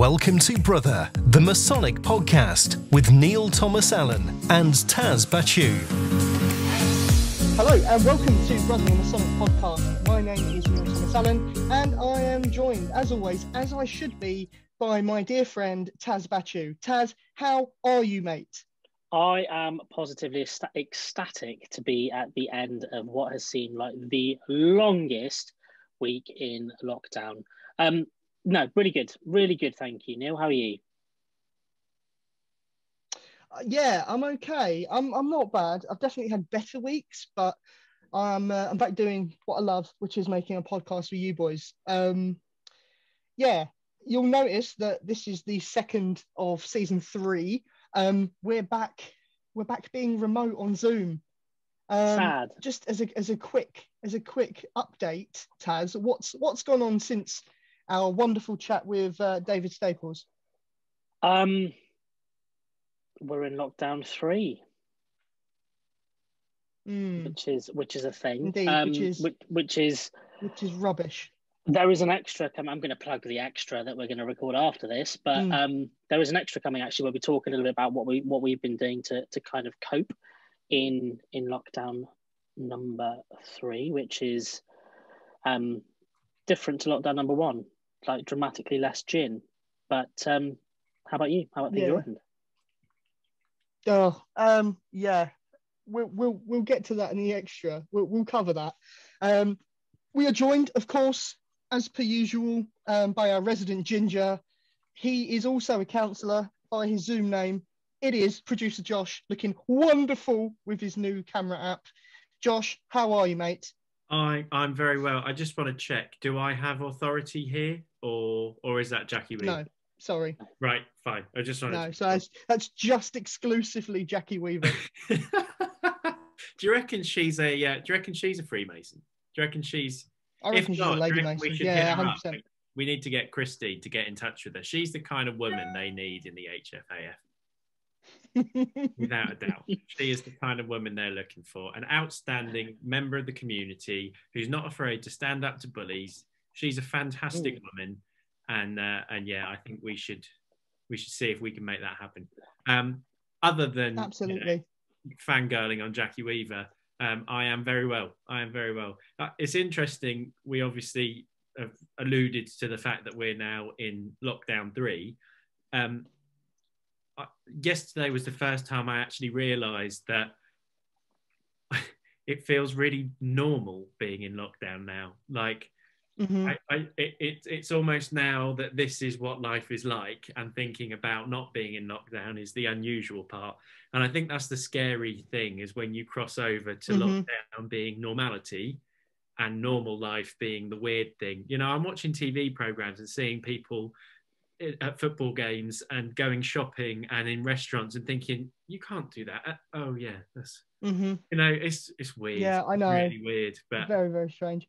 Welcome to Brother, the Masonic podcast with Neil Thomas Allen and Taz Bachu. Hello and welcome to Brother, the Masonic podcast. My name is Neil Thomas Allen and I am joined, as always, as I should be, by my dear friend Taz Bachu. Taz, how are you, mate? I am positively ecstatic to be at the end of what has seemed like the longest week in lockdown. No, really good. Thank you, Neil. How are you? Yeah, I'm okay. I'm not bad. I've definitely had better weeks, but I'm back doing what I love, which is making a podcast with you boys. Yeah, you'll notice that this is the second of season 3. We're back being remote on Zoom. Sad. Just as a quick update, Taz, what's gone on since our wonderful chat with David Staples? We're in lockdown 3, which is a thing. Indeed, which is rubbish. There is an extra coming. I'm going to plug the extra that we're going to record after this, but there is an extra coming actually where we talk a little bit about what we've been doing to kind of cope in lockdown number 3, which is different to lockdown number 1, like dramatically less gin. But how about you? How about your end? Oh, yeah, we'll get to that in the extra. We'll cover that. We are joined, of course, as per usual, by our resident ginger. He is also a counsellor by his Zoom name. It is producer Josh, looking wonderful with his new camera app. Josh, how are you, mate? I'm very well. I just want to check. Do I have authority here, or is that Jackie Weaver? No, sorry. Right, fine. I just wanted. No, so that's just exclusively Jackie Weaver. Do you reckon she's a? Do you reckon she's a Freemason? Do you reckon she's? I reckon she's a lady Mason. We should yeah, hit her 100%. up. We need to get Christy to get in touch with her. She's the kind of woman they need in the HFAF. Without a doubt. She is the kind of woman they're looking for. An outstanding member of the community who's not afraid to stand up to bullies. She's a fantastic woman. And yeah, I think we should see if we can make that happen. Other than absolutely fangirling on Jackie Weaver, I am very well. It's interesting. We obviously have alluded to the fact that we're now in lockdown 3. Yesterday was the first time I actually realised that it feels really normal being in lockdown now. Like, it's almost now that this is what life is like, and thinking about not being in lockdown is the unusual part. And I think that's the scary thing, is when you cross over to lockdown being normality and normal life being the weird thing. You know, I'm watching TV programs and seeing people at football games and going shopping and in restaurants and thinking, you can't do that. Oh yeah, that's you know, it's weird. Yeah, I know. It's really weird, but very, very strange.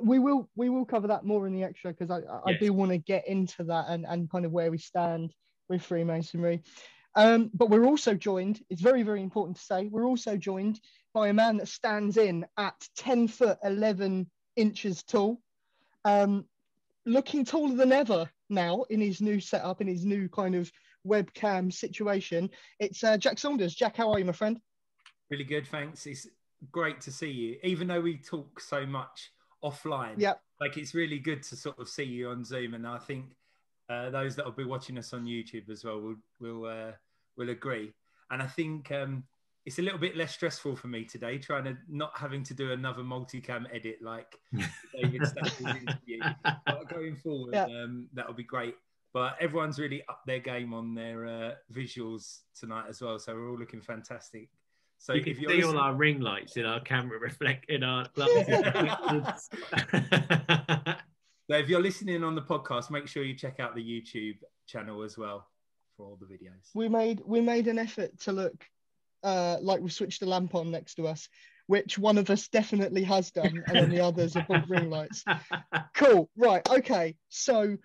we will cover that more in the extra, because I do want to get into that and kind of where we stand with Freemasonry. But we're also joined, it's very, very important to say, we're also joined by a man that stands in at 10 foot 11 inches tall, looking taller than ever now in his new setup, in his new kind of webcam situation. It's Jack Saunders. Jack, how are you, my friend? Really good, thanks. It's great to see you, even though we talk so much offline. Yeah, like, it's really good to sort of see you on Zoom, and I think those that will be watching us on YouTube as well will agree. And I think it's a little bit less stressful for me today, trying to not having to do another multicam edit like David Staples interview. But going forward, that'll be great. But everyone's really up their game on their visuals tonight as well, so we're all looking fantastic. So you can see all our ring lights in our camera in our glasses. So if you're listening on the podcast, make sure you check out the YouTube channel as well for all the videos. We made an effort to look like we switched the lamp on next to us, which one of us definitely has done, and then the others are bought ring lights. Cool. Right. Okay. So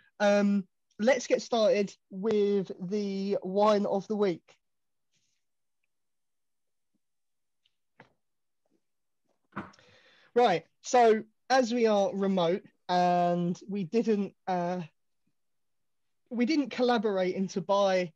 let's get started with the wine of the week. Right. So as we are remote and we didn't we didn't collaborate into buying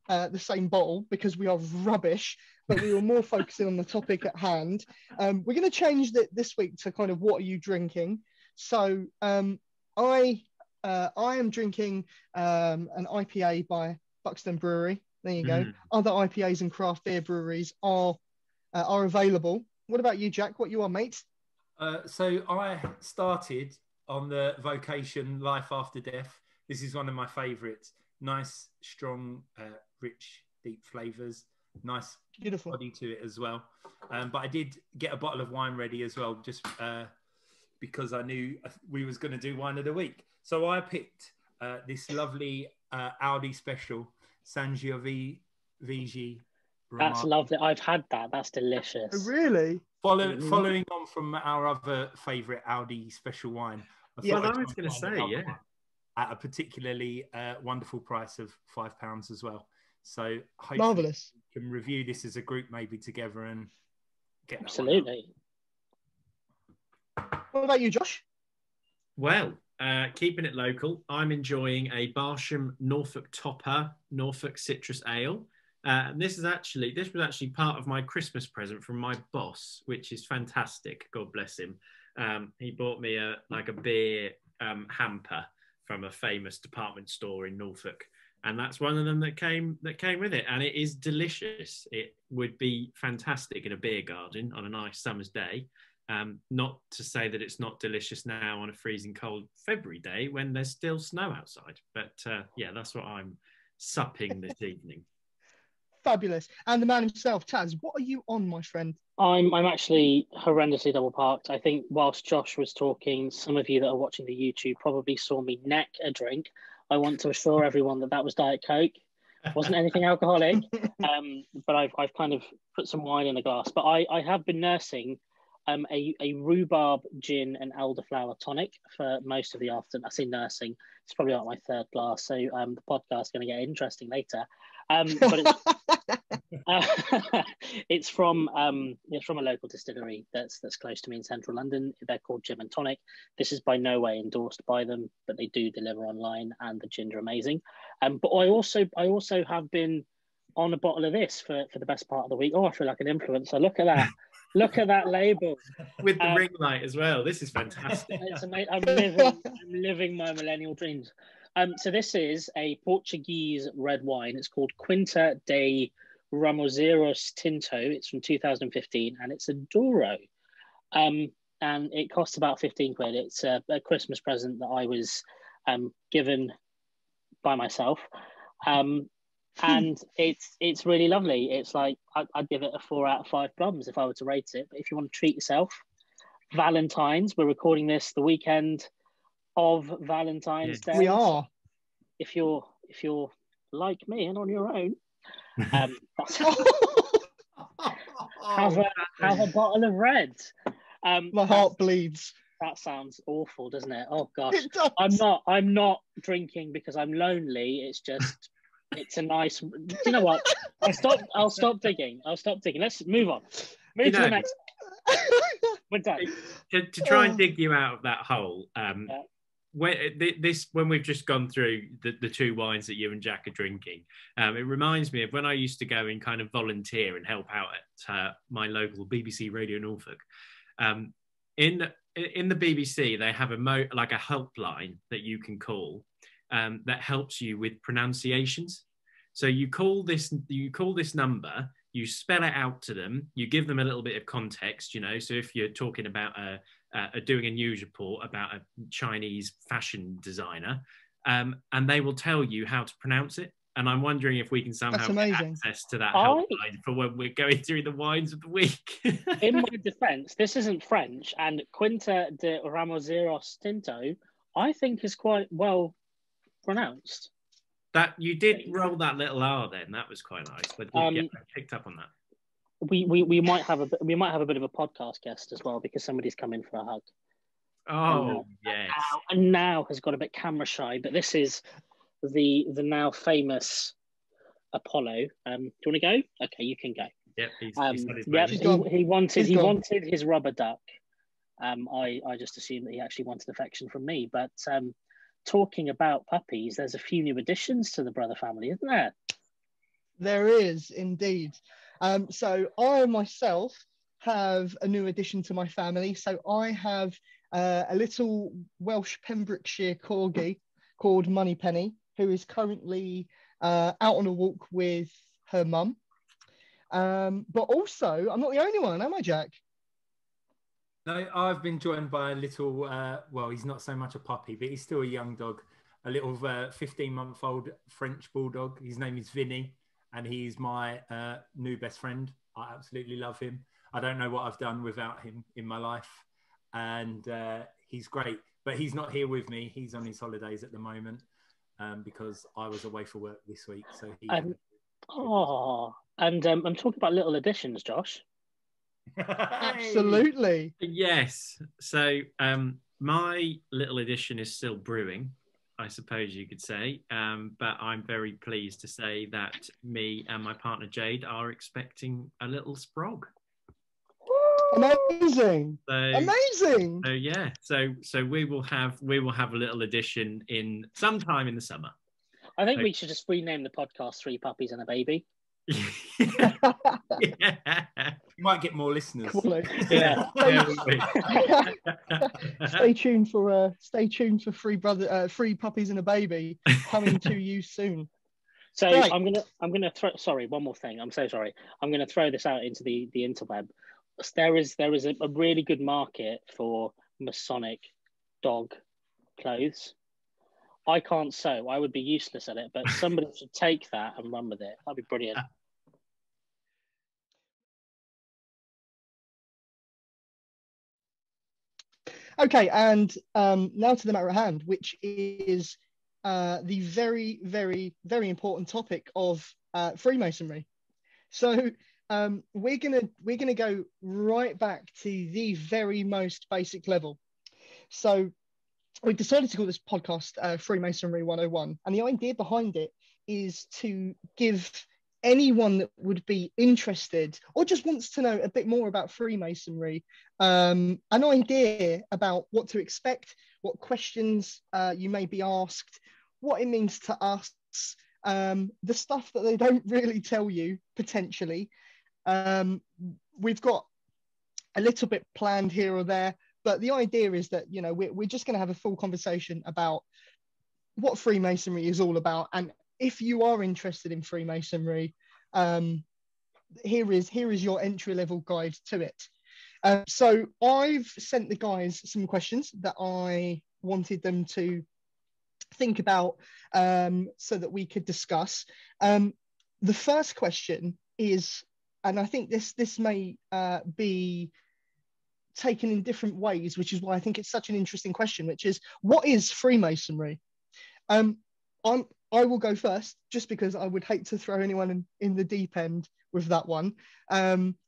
the same bottle because we are rubbish, but we were more focusing on the topic at hand. We're going to change this week to kind of what are you drinking. So I am drinking an IPA by Buxton Brewery. There you go. Other IPAs and craft beer breweries are available. What about you, Jack? What you are, mate? So I started on the Vocation Life After Death. This is one of my favourites. Nice, strong, rich, deep flavours. Nice Beautiful body to it as well. But I did get a bottle of wine ready as well, just because I knew we was going to do wine of the week. So I picked this lovely Audi Special Sangiovese. That's lovely. I've had that. That's delicious. Oh, really? Following on from our other favourite Audi Special wine. I was going to say, yeah. At a particularly wonderful price of £5 as well. So hopefully marvellous. We can review this as a group maybe together and get that. Absolutely. What about you, Josh? Well, keeping it local, I'm enjoying a Barsham Norfolk Topper Norfolk Citrus Ale. And this was actually part of my Christmas present from my boss, which is fantastic. God bless him. He bought me a beer hamper from a famous department store in Norfolk, and that's one of them that came with it, and it is delicious. It would be fantastic in a beer garden on a nice summer's day. Not to say that it's not delicious now on a freezing cold February day when there's still snow outside, but yeah, that's what I'm supping this evening. Fabulous. And the man himself, Taz, what are you on, my friend? I'm actually horrendously double parked. I think whilst Josh was talking, some of you that are watching the YouTube probably saw me neck a drink. I want to assure everyone that was Diet Coke. Wasn't anything alcoholic. But I've kind of put some wine in a glass. But I have been nursing a rhubarb gin and elderflower tonic for most of the afternoon. I say nursing. It's probably like my third glass. So the podcast is going to get interesting later. But it's from a local distillery that's close to me in central London. They're called Gin and Tonic. This is by no way endorsed by them, but they do deliver online, and the gins are amazing. But I also have been on a bottle of this for the best part of the week. Oh, I feel like an influencer. Look at that. Look at that label. With the ring light as well. This is fantastic. It's amazing. I'm living my millennial dreams. So this is a Portuguese red wine. It's called Quinta de Ramoseiros Tinto. It's from 2015, and it's a Douro. And it costs about 15 quid. It's a Christmas present that I was given by myself. And it's really lovely. It's like, I'd give it a 4 out of 5 plums if I were to rate it. But if you want to treat yourself, Valentine's, we're recording this the weekend of Valentine's Day. We are. If you're like me and on your own, have a bottle of red. My heart bleeds. That sounds awful, doesn't it? Oh gosh, I'm not drinking because I'm lonely. It's just, it's a nice. Do you know what? I'll stop digging. Let's move on. Move to the next. We're done. To try and dig you out of that hole. When we've just gone through the 2 wines that you and Jack are drinking, it reminds me of when I used to go and kind of volunteer and help out at my local BBC Radio Norfolk. In the BBC, they have a helpline that you can call that helps you with pronunciations. So you call this number, you spell it out to them, you give them a little bit of context, so if you're talking about doing a news report about a Chinese fashion designer, and they will tell you how to pronounce it. And I'm wondering if we can somehow get access to that helpline for when we're going through the wines of the week. In my defense, this isn't French, and Quinta de Ramoseiros Tinto, I think, is quite well pronounced. That you did roll that little R then. That was quite nice. But I picked up on that. We might have a bit of a podcast guest as well, because somebody's come in for a hug. Oh, yes. And now has got a bit camera shy, but this is the now famous Apollo. Do you want to go? Okay, you can go. Yep, he wanted his rubber duck. I just assumed that he actually wanted affection from me, but talking about puppies, there's a few new additions to the brother family, isn't there? There is indeed. So I myself have a new addition to my family. So I have a little Welsh Pembrokeshire corgi called Moneypenny, who is currently out on a walk with her mum. But also, I'm not the only one, am I, Jack? No, I've been joined by a little, well, he's not so much a puppy, but he's still a young dog, a little 15-month-old French bulldog. His name is Vinny, and he's my new best friend. I absolutely love him. I don't know what I've done without him in my life, and he's great. But he's not here with me. He's on his holidays at the moment because I was away for work this week. So he. I'm talking about little additions, Josh. Absolutely. Yes. So my little addition is still brewing, I suppose you could say. But I'm very pleased to say that me and my partner Jade are expecting a little sprog. Amazing. Amazing. So yeah. So we will have a little addition in sometime in the summer. I think we should just rename the podcast 3 Puppies and a Baby. Yeah. You might get more listeners. Yeah. Stay tuned for 3 Puppies and a Baby coming to you soon. So right. I'm gonna throw. Sorry, one more thing. I'm so sorry. I'm gonna throw this out into the interweb. There is a really good market for Masonic dog clothes. I can't sew. I would be useless at it, but somebody should take that and run with it. That'd be brilliant. Okay, and now to the matter at hand, which is the very, very, very important topic of Freemasonry. So we're gonna go right back to the very most basic level. So we've decided to call this podcast Freemasonry 101, and the idea behind it is to give anyone that would be interested or just wants to know a bit more about Freemasonry an idea about what to expect, what questions you may be asked, what it means to us, the stuff that they don't really tell you potentially. We've got a little bit planned here or there, but the idea is that, you know, we're just going to have a full conversation about what Freemasonry is all about. And if you are interested in Freemasonry, here is your entry-level guide to it. So I've sent the guys some questions that I wanted them to think about so that we could discuss. The first question is, and I think this may be taken in different ways, which is why I think it's such an interesting question, which is, what is Freemasonry? I will go first, just because I would hate to throw anyone in the deep end with that one,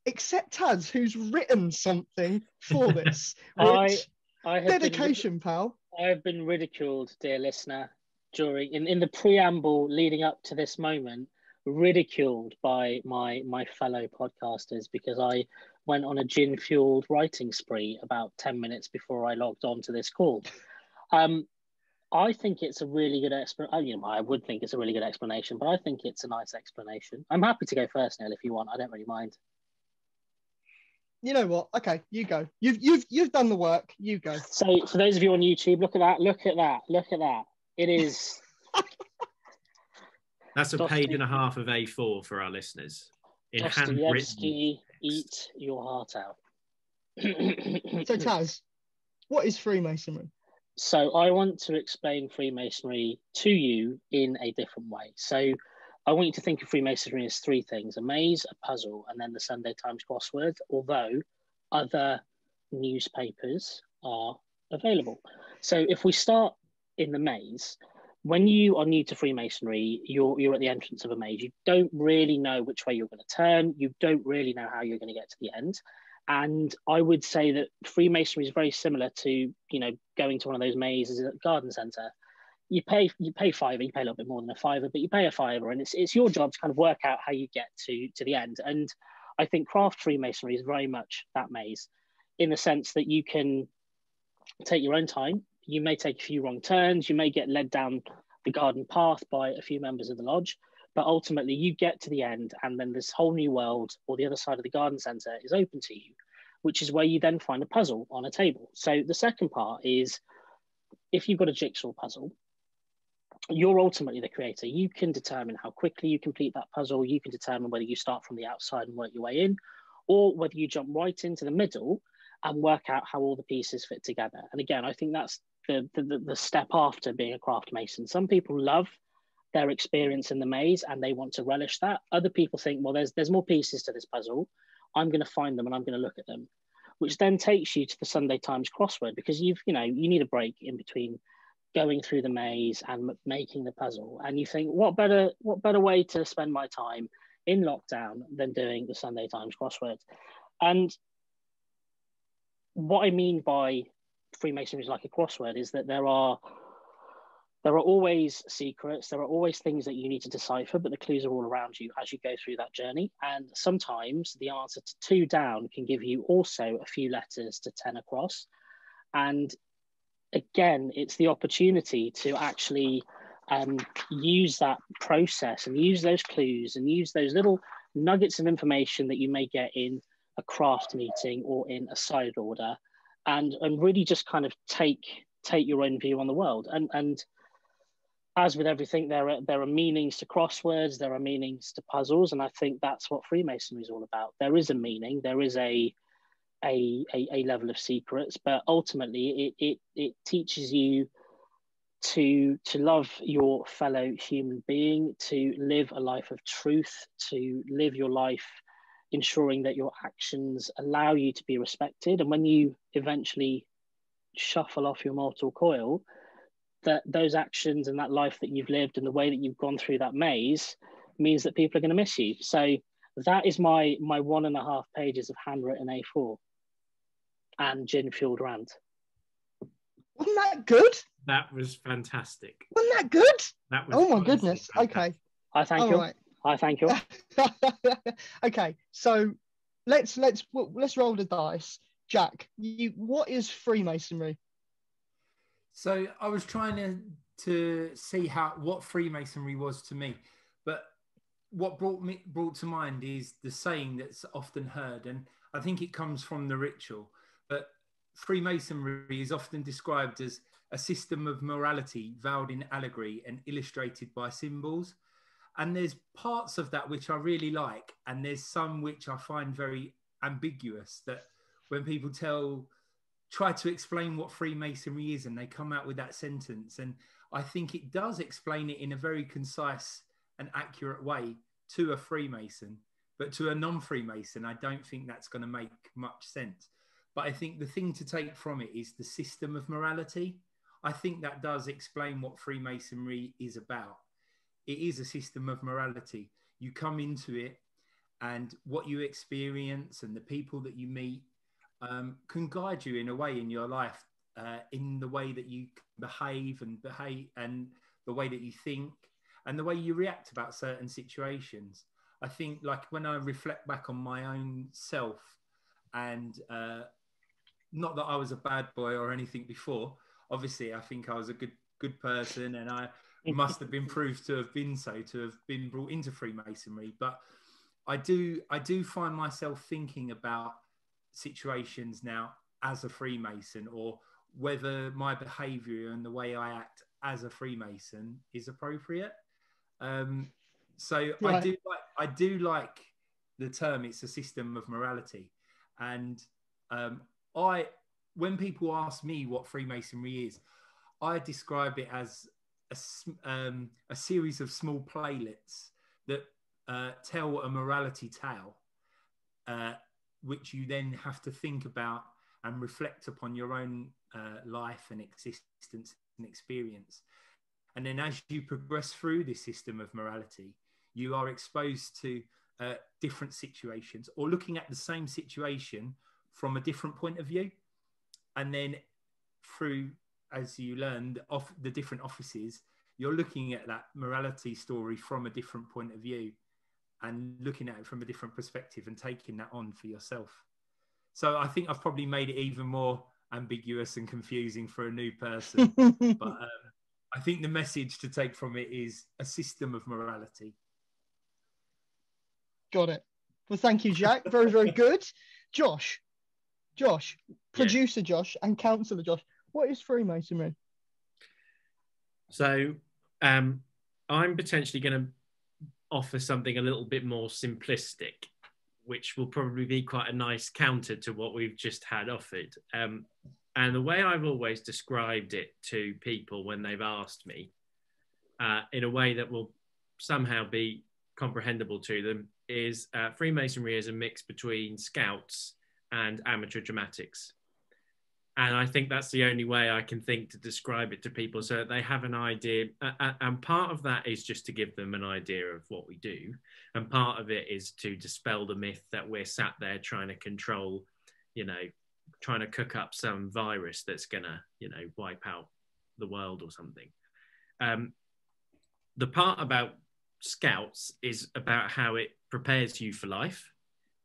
except Taz, who's written something for this. Which, I have dedication, pal. I have been ridiculed, dear listener, during in the preamble leading up to this moment, ridiculed by my fellow podcasters because I went on a gin-fueled writing spree about 10 minutes before I logged on to this call. I think it's a really good explanation. You know, I would think it's a really good explanation, but I think it's a nice explanation. I'm happy to go first, Neil, if you want. I don't really mind. You know what? Okay, you go. You've done the work. You go. So for those of you on YouTube, look at that. Look at that. Look at that. It is. That's a page and a half of A4 for our listeners. In handwritten. Eat your heart out. So Taz, what is Freemasonry? So I want to explain Freemasonry to you in a different way. So I want you to think of Freemasonry as 3 things: a maze, a puzzle, and then the Sunday Times crossword, although other newspapers are available. So if we start in the maze, when you are new to Freemasonry, you're at the entrance of a maze. You don't really know which way you're going to turn. You don't really know how you're going to get to the end. And I would say that Freemasonry is very similar to, you know, going to one of those mazes at a garden centre. You pay £5, you pay a little bit more than a £5, but you pay a £5, and it's your job to kind of work out how you get to the end. And I think craft Freemasonry is very much that maze, in the sense that you can take your own time. you may take a few wrong turns, you may get led down the garden path by a few members of the lodge, but ultimately you get to the end, and then this whole new world, or the other side of the garden centre, is open to you, which is where you then find a puzzle on a table. So the second part is, if you've got a jigsaw puzzle, you're ultimately the creator. You can determine how quickly you complete that puzzle. You can determine whether you start from the outside and work your way in, or whether you jump right into the middle and work out how all the pieces fit together. And again, I think that's the step after being a craft mason. Some people love their experience in the maze and they want to relish that. Other people think, well, there's more pieces to this puzzle. I'm going to find them and I'm going to look at them, which then takes you to the Sunday Times crossword, because you need a break in between going through the maze and making the puzzle. And you think, what better way to spend my time in lockdown than doing the Sunday Times crossword? And what I mean by Freemasonry is like a crossword is that there are always secrets, there are always things that you need to decipher, but the clues are all around you as you go through that journey. And sometimes the answer to 2 down can give you also a few letters to 10 across. And again, it's the opportunity to actually use that process and use those clues and use those little nuggets of information that you may get in a craft meeting or in a side order, and really just kind of take your own view on the world. And as with everything, there are meanings to crosswords, there are meanings to puzzles, and I think that's what Freemasonry is all about. There is a meaning, there is a level of secrets, but ultimately it teaches you to love your fellow human being, to live a life of truth, to live your life ensuring that your actions allow you to be respected. And when you eventually shuffle off your mortal coil, that those actions and that life that you've lived and the way that you've gone through that maze means that people are going to miss you. So that is my 1.5 pages of handwritten A4 and gin-fueled rant. Wasn't that good? That was fantastic. Wasn't that good? That was. Oh my goodness. Fantastic. Okay. I thank you. Right. I thank you. Okay, so let's roll the dice. Jack, what is Freemasonry? So I was trying to see what Freemasonry was to me, but what brought to mind is the saying that's often heard, and I think it comes from the ritual. But Freemasonry is often described as a system of morality vowed in allegory and illustrated by symbols. And there's parts of that which I really like, and there's some which I find very ambiguous, that when people try to explain what Freemasonry is and they come out with that sentence, and I think it does explain it in a very concise and accurate way to a Freemason, but to a non-Freemason, I don't think that's going to make much sense. But I think the thing to take from it is the system of morality. I think that does explain what Freemasonry is about. It is a system of morality. You come into it, and what you experience and the people that you meet can guide you in a way in your life, in the way that you behave and the way that you think and the way you react about certain situations. I think, like, when I reflect back on my own self, and not that I was a bad boy or anything before, obviously I think I was a good person, and I must have been proved to have been so, to have been brought into Freemasonry. But I do find myself thinking about situations now as a Freemason, or whether my behavior and the way I act as a Freemason is appropriate. So right. I do like the term. It's a system of morality. And when people ask me what Freemasonry is, I describe it as a series of small playlets that tell a morality tale, which you then have to think about and reflect upon your own life and existence and experience. And then as you progress through this system of morality, you are exposed to different situations, or looking at the same situation from a different point of view. And then through, as you learn the different offices, you're looking at that morality story from a different point of view and looking at it from a different perspective and taking that on for yourself. So I think I've probably made it even more ambiguous and confusing for a new person. But I think the message to take from it is a system of morality. Got it. Well, thank you, Jack. Very, very good. Josh, producer Josh and counsellor Josh, what is Freemasonry? So I'm potentially going to offer something a little bit more simplistic, which will probably be quite a nice counter to what we've just had offered. And the way I've always described it to people when they've asked me, in a way that will somehow be comprehensible to them, is Freemasonry is a mix between Scouts and amateur dramatics. And I think that's the only way I can think to describe it to people, so that they have an idea. And part of that is just to give them an idea of what we do. And part of it is to dispel the myth that we're sat there trying to control, trying to cook up some virus that's going to, wipe out the world or something. The part about Scouts is about how it prepares you for life,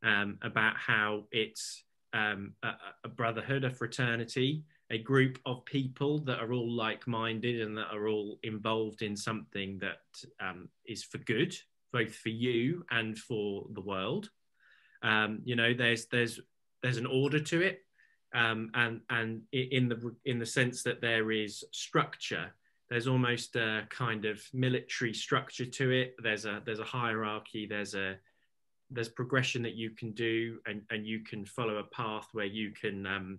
about how it's a brotherhood, a fraternity, a group of people that are all like-minded and that are all involved in something that is for good, both for you and for the world. There's an order to it, and in the sense that there is structure. There's almost a kind of military structure to it. There's a hierarchy. There's progression that you can do, and you can follow a path where you can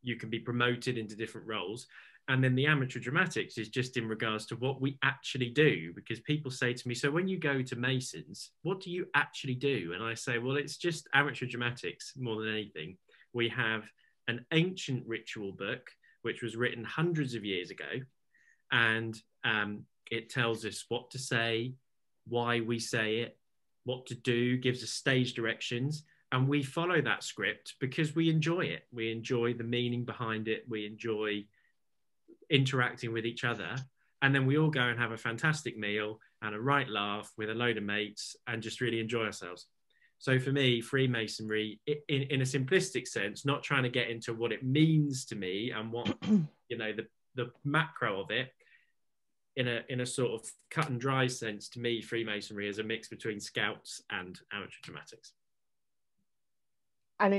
be promoted into different roles. And then the amateur dramatics is just in regards to what we actually do, because people say to me, so when you go to Masons, what do you actually do? And I say, well, it's just amateur dramatics more than anything. We have an ancient ritual book, which was written hundreds of years ago. And it tells us what to say, why we say it, what to do, gives us stage directions, and we follow that script because we enjoy it. We enjoy the meaning behind it. We enjoy interacting with each other, and then we all go and have a fantastic meal and a right laugh with a load of mates and just really enjoy ourselves. So for me, Freemasonry, in a simplistic sense, not trying to get into what it means to me and what the macro of it, in a sort of cut and dry sense, to me, Freemasonry is a mix between Scouts and amateur dramatics. And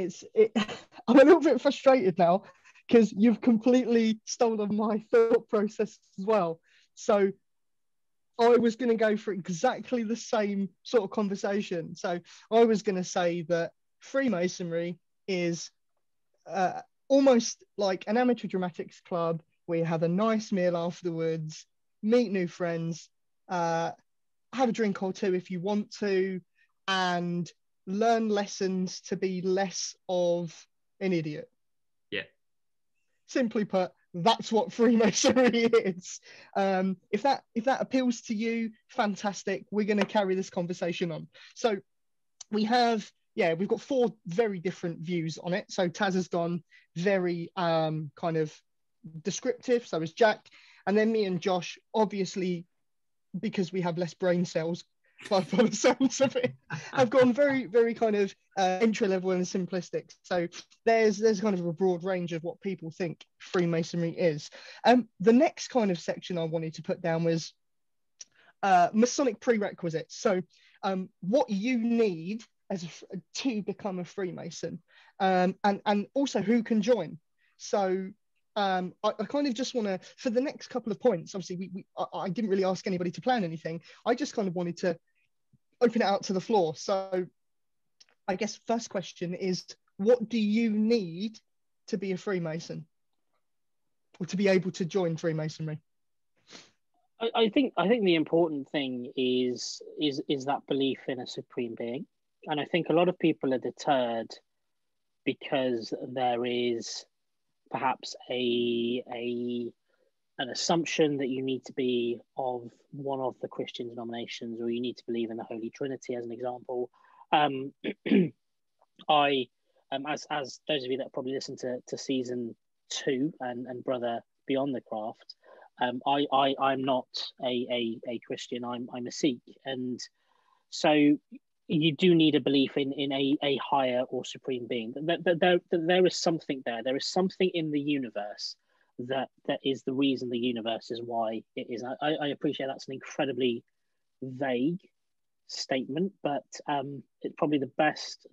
I'm a little bit frustrated now because you've completely stolen my thought process as well. So I was going to go for exactly the same sort of conversation. So I was going to say that Freemasonry is almost like an amateur dramatics club where you have a nice meal afterwards, meet new friends, have a drink or two if you want to, and learn lessons to be less of an idiot. Yeah. Simply put, that's what Freemasonry is. If that appeals to you, fantastic. We're going to carry this conversation on. So we've got 4 very different views on it. So Taz has gone very kind of descriptive, so is Jack. And then me and Josh, obviously, because we have less brain cells, by the sounds of it, have gone very, very kind of entry level and simplistic. So there's kind of a broad range of what people think Freemasonry is. The next kind of section I wanted to put down was Masonic Prerequisites. So what you need to become a Freemason, and also who can join. So I kind of just want to, for the next couple of points, obviously I didn't really ask anybody to plan anything. I just kind of wanted to open it out to the floor. So I guess first question is, what do you need to be a Freemason or to be able to join Freemasonry? I think the important thing is that belief in a supreme being. And I think a lot of people are deterred because there is perhaps an assumption that you need to be of one of the Christian denominations, or you need to believe in the Holy Trinity, as an example. As those of you that probably listened to season 2 and Brother Beyond the Craft, I'm not a Christian. I'm a Sikh, and so you do need a belief in a higher or supreme being. There is something there. There is something in the universe that is the reason the universe is why it is. I appreciate that's an incredibly vague statement, but it's probably the best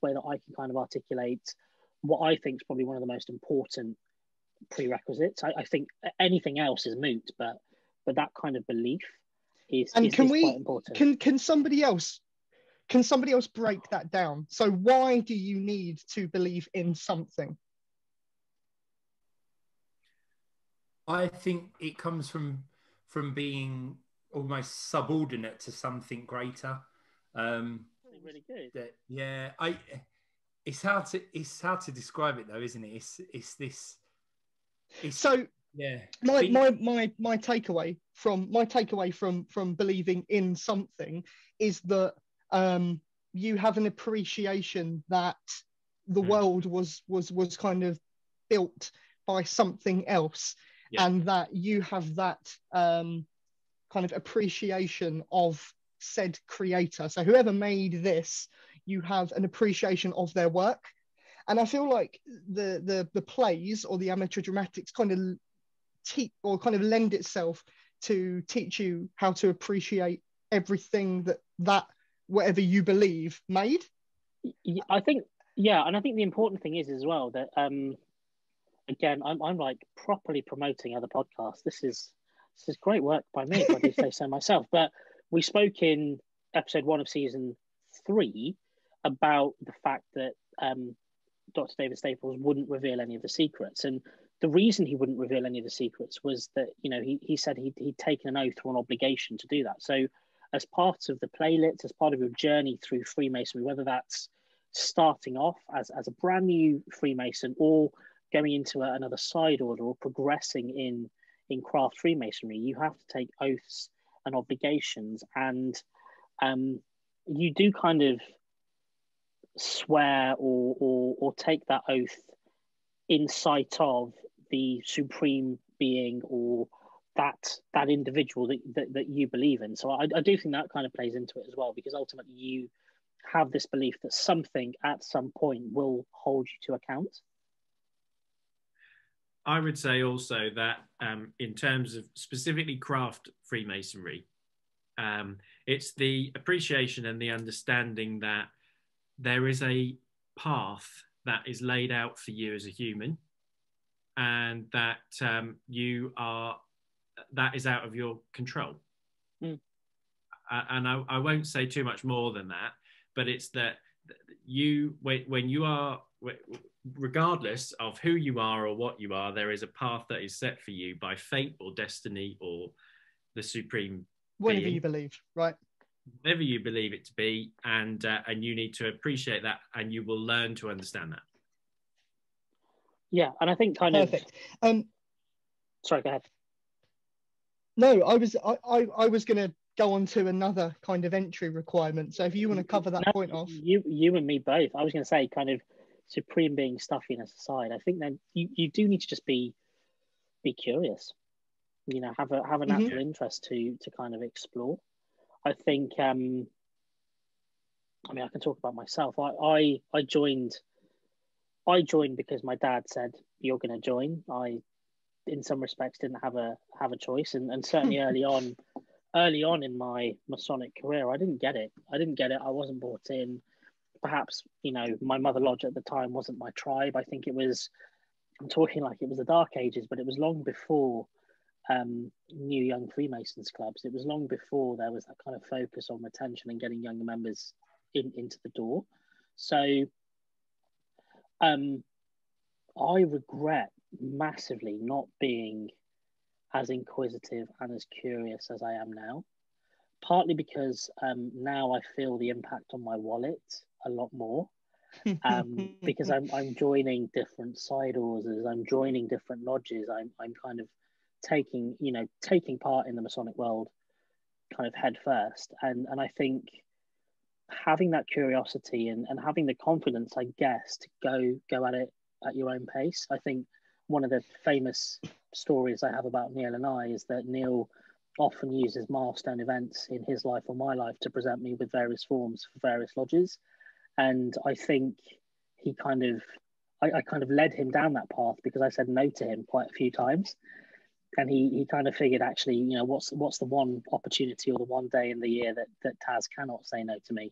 way that I can kind of articulate what I think is probably one of the most important prerequisites. I think anything else is moot, but that kind of belief is quite important. Can somebody else break that down? So why do you need to believe in something? I think it comes from being almost subordinate to something greater. Really good. It's hard to describe it though, isn't it? My takeaway from believing in something is that you have an appreciation that the world was kind of built by something else, and that you have that kind of appreciation of said creator. So whoever made this, you have an appreciation of their work. And I feel like the plays or the amateur dramatics kind of lend itself to teach you how to appreciate everything that whatever you believe made. I think the important thing is as well that again, I'm like properly promoting other podcasts. This is great work by me, if I do say so myself. But we spoke in episode 1 of season 3 about the fact that Dr. David Staples wouldn't reveal any of the secrets, and the reason he wouldn't reveal any of the secrets was that he said he'd taken an oath or an obligation to do that. So as part of the playlist, as part of your journey through Freemasonry, whether that's starting off as a brand new Freemason or going into another side order or progressing in craft Freemasonry, you have to take oaths and obligations, and you do kind of swear or take that oath in sight of the supreme being or that individual that you believe in. So I do think that kind of plays into it as well, because ultimately you have this belief that something at some point will hold you to account. I would say also that in terms of specifically craft Freemasonry, it's the appreciation and the understanding that there is a path that is laid out for you as a human, and that that is out of your control. And I won't say too much more than that, but it's that when you are, regardless of who you are or what you are, there is a path that is set for you by fate or destiny or the supreme whatever being, you believe, right? Whatever you believe it to be, and you need to appreciate that, and you will learn to understand that. Yeah, and I think perfect. Sorry, go ahead. No, I was going to go on to another kind of entry requirement. So if you want to cover that point off, you and me both. I was going to say, kind of supreme being stuffiness aside, I think that you do need to just be curious. Have a natural interest to kind of explore. I think I can talk about myself. I joined because my dad said you're going to join. I, in some respects, didn't have a choice, and certainly early on in my Masonic career, I didn't get it. I wasn't brought in. Perhaps my mother lodge at the time wasn't my tribe. I think I'm talking like it was the Dark Ages, but it was long before new young Freemasons clubs. It was long before there was that kind of focus on retention and getting younger members into the door. So I regret massively not being as inquisitive and as curious as I am now, partly because now I feel the impact on my wallet a lot more, because I'm joining different side orders, I'm joining different lodges, I'm kind of taking part in the Masonic world kind of head first, and I think having that curiosity and having the confidence, I guess, to go at it at your own pace. I think one of the famous stories I have about Neil and I is that Neil often uses milestone events in his life or my life to present me with various forms for various lodges. And I think he kind of, I kind of led him down that path because I said no to him quite a few times. And he kind of figured, actually, you know, what's the one opportunity or the one day in the year that Taz cannot say no to me.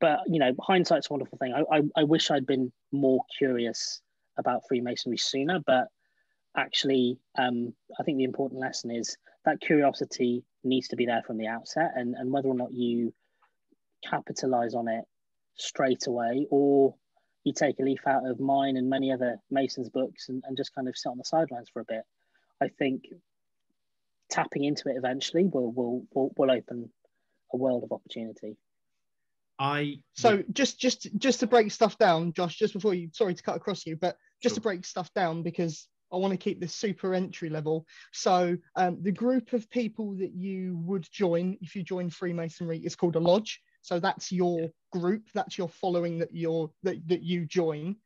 But, you know, hindsight's a wonderful thing. I wish I'd been more curious about Freemasonry sooner, but actually, I think the important lesson is that curiosity needs to be there from the outset, and whether or not you capitalize on it straight away, or you take a leaf out of mine and many other Masons books and just kind of sit on the sidelines for a bit. I think tapping into it eventually will open a world of opportunity. So just to break stuff down, Josh, just before you, sorry to cut across you, but just to break stuff down, because I want to keep this super entry level. So the group of people that you would join if you join Freemasonry is called a lodge. So that's your group, that's your following that you join.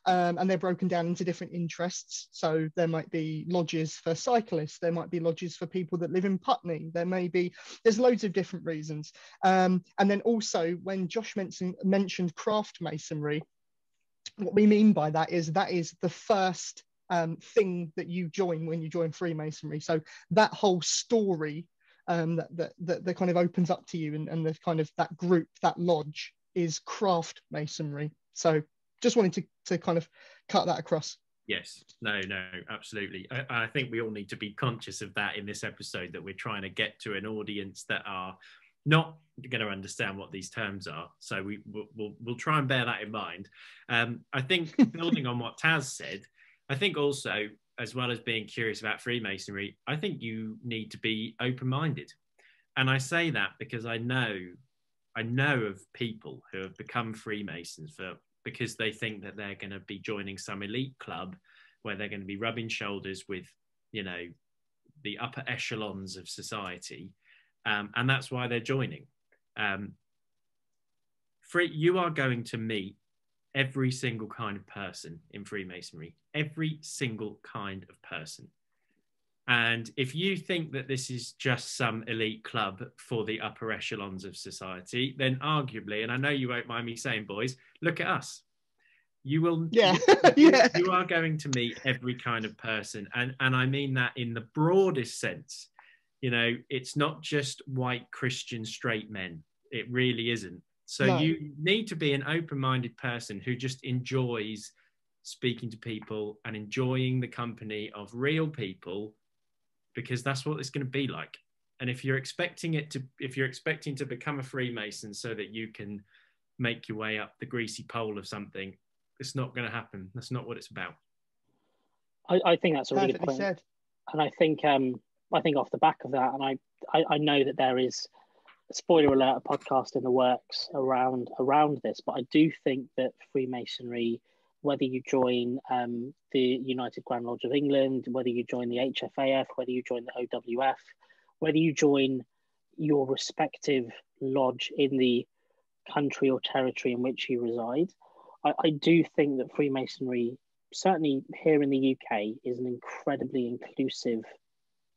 And they're broken down into different interests. So there might be lodges for cyclists, there might be lodges for people that live in Putney, there's loads of different reasons. And then also, when Josh mentioned craft masonry, what we mean by that is the first thing that you join when you join Freemasonry. So that whole story that kind of opens up to you, and the kind of that group, that lodge, is craft masonry. So just wanted to kind of cut that across. Yes, no, absolutely. I think we all need to be conscious of that in this episode, that we're trying to get to an audience that are not going to understand what these terms are. So we'll try and bear that in mind. I think building on what Taz said, I think also, as well as being curious about Freemasonry, I think you need to be open-minded. And I say that because I know of people who have become Freemasons because they think that they're going to be joining some elite club where they're going to be rubbing shoulders with, you know, the upper echelons of society. And that's why they're joining. You are going to meet every single kind of person in Freemasonry, every single kind of person. And if you think that this is just some elite club for the upper echelons of society, then arguably, and I know you won't mind me saying, boys, look at us. You will, you are going to meet every kind of person. And I mean that in the broadest sense. You know, it's not just white Christian straight men. It really isn't. So you need to be an open-minded person who just enjoys speaking to people and enjoying the company of real people, because that's what it's going to be like. And if you're expecting to become a Freemason so that you can make your way up the greasy pole of something, it's not going to happen. That's not what it's about. I think that's a really good point. Said. And I think off the back of that, and I know that there is, spoiler alert, a podcast in the works around this, but I do think that Freemasonry, whether you join the United Grand Lodge of England, whether you join the HFAF, whether you join the OWF, whether you join your respective lodge in the country or territory in which you reside, I do think that Freemasonry, certainly here in the UK, is an incredibly inclusive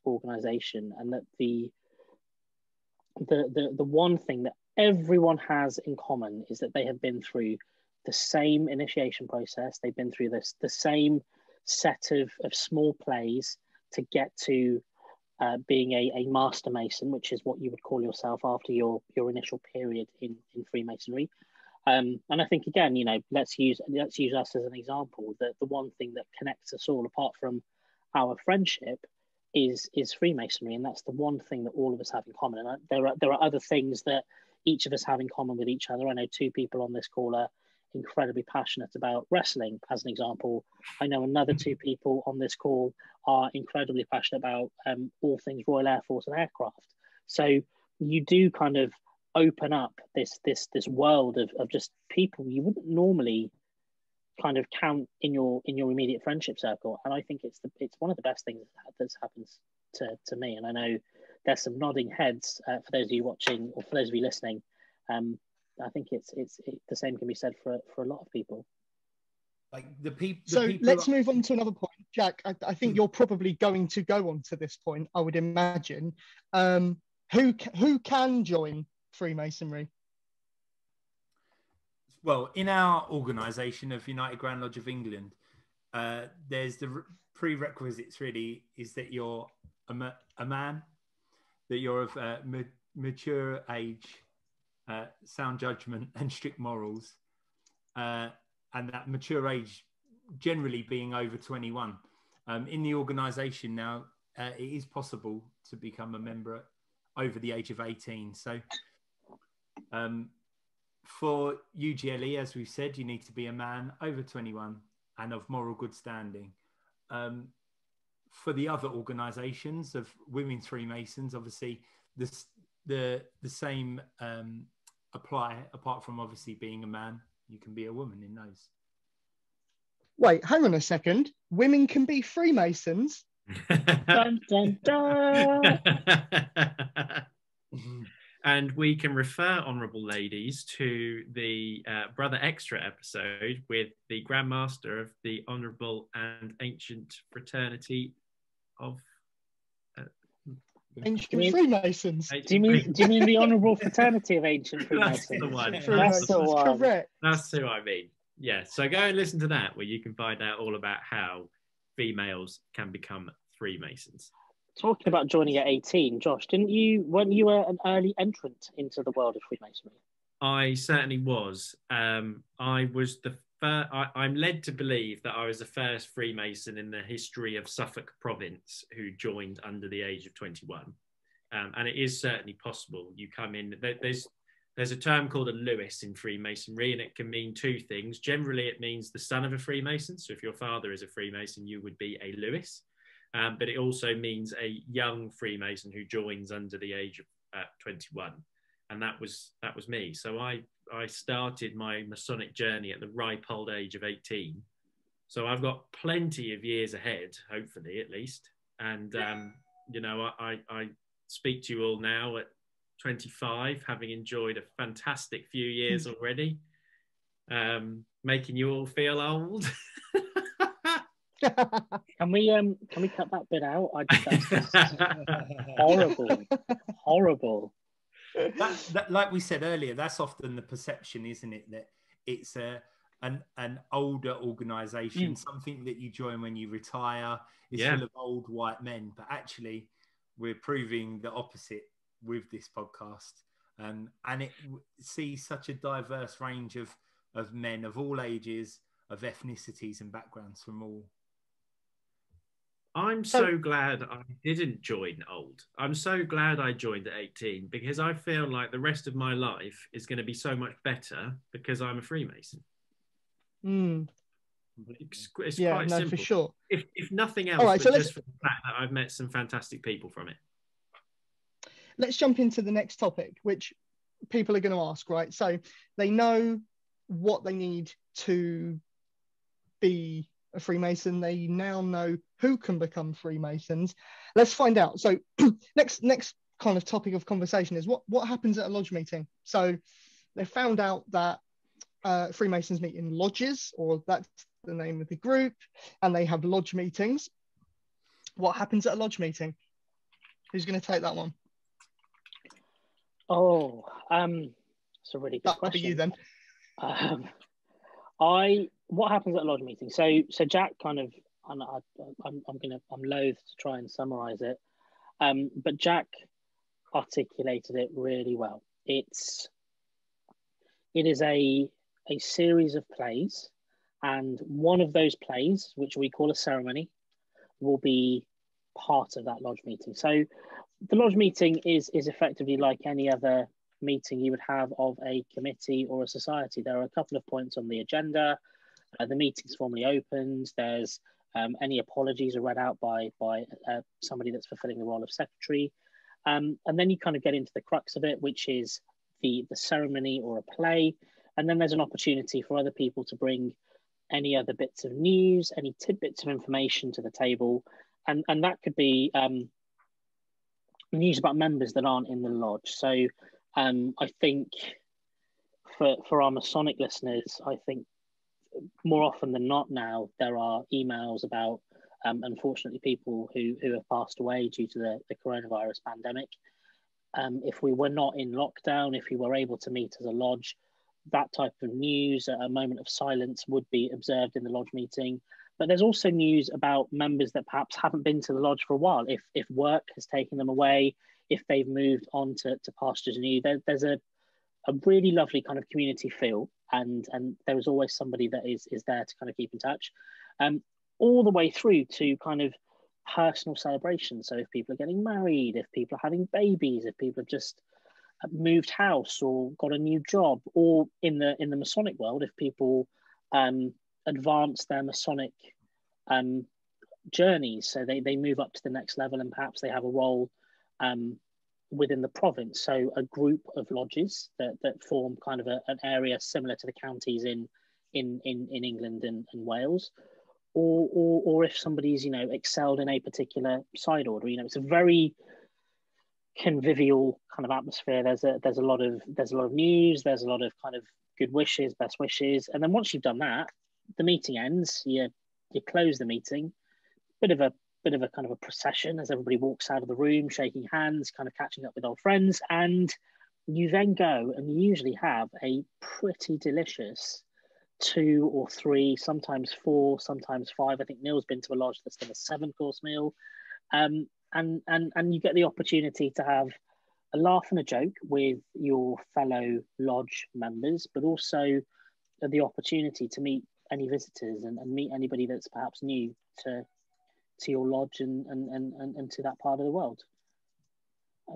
organisation, and that the one thing that everyone has in common is that they have been through the same initiation process. They've been through the same set of small plays to get to being a master mason, which is what you would call yourself after your initial period in Freemasonry. And I think, again, you know, let's use us as an example. That the one thing that connects us all, apart from our friendship, is Freemasonry, and that's the one thing that all of us have in common. And there are other things that each of us have in common with each other. I know two people on this call are incredibly passionate about wrestling, as an example. I know another two people on this call are incredibly passionate about all things Royal Air Force and aircraft. So you do kind of open up this world of just people you wouldn't normally kind of count in your immediate friendship circle. And I think it's one of the best things that happens to me. And I know there's some nodding heads for those of you watching, or for those of you listening. I think it's the same can be said for a lot of people. Like the people. So let's move on to another point, Jack. I think you're probably going to go on to this point, I would imagine. Who can join Freemasonry? Well, in our organisation of United Grand Lodge of England, there's the prerequisites. Really, is that you're a man, that you're of mature age, sound judgment, and strict morals. And that mature age generally being over 21. In the organisation now, it is possible to become a member over the age of 18. So for UGLE, as we've said, you need to be a man over 21 and of moral good standing. For the other organisations of Women's Freemasons, obviously the same apply, apart from obviously being a man. You can be a woman in those. Wait, hang on a second. Women can be Freemasons? Dun, dun, dun. And we can refer, honourable ladies, to the Brother Extra episode with the Grand Master of the Honourable and Ancient Fraternity of... Ancient Freemasons. Do you mean the Honourable Fraternity of Ancient Freemasons? That's the one. That's the one. Correct. That's who I mean. Yeah. So go and listen to that, where you can find out all about how females can become Freemasons. Talking about joining at 18, Josh, weren't you an early entrant into the world of Freemasonry? I certainly was. I was the first. I'm led to believe that I was the first Freemason in the history of Suffolk Province who joined under the age of 21. And it is certainly possible. You come in. There's a term called a Lewis in Freemasonry, and it can mean two things. Generally, it means the son of a Freemason. So if your father is a Freemason, you would be a Lewis. But it also means a young Freemason who joins under the age of 21. And that was me. So I started my Masonic journey at the ripe old age of 18. So I've got plenty of years ahead, hopefully at least. And, I speak to you all now at 25, having enjoyed a fantastic few years already, making you all feel old. Can we cut that bit out? That's horrible. That, like we said earlier, that's often the perception, isn't it? That it's an older organisation, something that you join when you retire. It's full of old white men, but actually, we're proving the opposite with this podcast, and it sees such a diverse range of men of all ages, of ethnicities and backgrounds from all. I'm so glad I didn't join old. I'm so glad I joined at 18, because I feel like the rest of my life is going to be so much better because I'm a Freemason. It's quite simple. For sure. If nothing else, but just for the fact that I've met some fantastic people from it. Let's jump into the next topic, which people are going to ask, right? So they know what they need to be a Freemason. They now know who can become Freemasons. Let's find out. So next kind of topic of conversation is what happens at a lodge meeting. So they found out that Freemasons meet in lodges, or that's the name of the group, and they have lodge meetings. What happens at a lodge meeting? Who's going to take that one? Oh, it's a really good question. That'll be you then. What happens at a lodge meeting? So Jack kind of, I'm loath to try and summarize it, but Jack articulated it really well. It is a series of plays, and one of those plays, which we call a ceremony, will be part of that lodge meeting. So the lodge meeting is effectively like any other meeting you would have of a committee or a society. There are a couple of points on the agenda. The meeting's formally opened. There's any apologies are read out by somebody that's fulfilling the role of secretary. And then you kind of get into the crux of it, which is the ceremony or a play. And then there's an opportunity for other people to bring any other bits of news, any tidbits of information to the table. And that could be news about members that aren't in the lodge. So I think for our Masonic listeners, I think more often than not now, there are emails about, unfortunately, people who have passed away due to the coronavirus pandemic. If we were not in lockdown, if we were able to meet as a lodge, that type of news, a moment of silence, would be observed in the lodge meeting. But there's also news about members that perhaps haven't been to the lodge for a while. If work has taken them away, if they've moved on to pastures new, there's a really lovely kind of community feel, and there is always somebody that is there to kind of keep in touch, all the way through to kind of personal celebrations. So if people are getting married, if people are having babies, if people have just moved house or got a new job, or in the Masonic world, if people advance their Masonic journeys, so they move up to the next level, and perhaps they have a role within the province, so a group of lodges that form kind of an area similar to the counties in England and Wales, or if somebody's excelled in a particular side order. It's a very convivial kind of atmosphere. There's a lot of news, there's a lot of kind of good wishes, best wishes, and then once you've done that, the meeting ends. You close the meeting, bit of a kind of a procession as everybody walks out of the room, shaking hands, kind of catching up with old friends, and you then go and you usually have a pretty delicious 2 or 3, sometimes 4, sometimes 5. I think Neil's been to a lodge that's done a 7-course meal, and you get the opportunity to have a laugh and a joke with your fellow lodge members, but also the opportunity to meet any visitors and meet anybody that's perhaps new to your lodge and to that part of the world.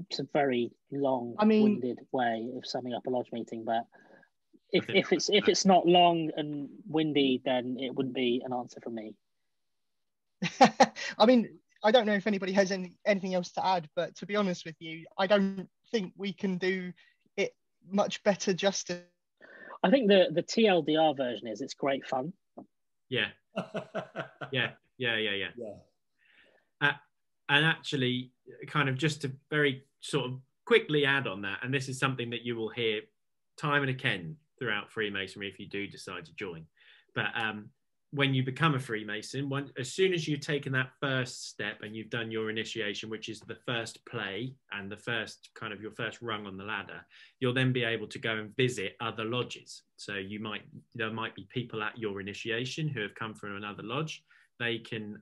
It's a very long-winded way of summing up a lodge meeting, but if it's not long and windy, then it wouldn't be an answer from me. I mean, I don't know if anybody has anything else to add, but to be honest with you, I don't think we can do it much better justice. I think the TLDR version it's great fun. Yeah. And actually, kind of just to very sort of quickly add on that, and this is something that you will hear time and again throughout Freemasonry if you do decide to join. But when you become a Freemason, as soon as you've taken that first step and you've done your initiation, which is the first play and the first kind of your first rung on the ladder, you'll then be able to go and visit other lodges. So there might be people at your initiation who have come from another lodge. They can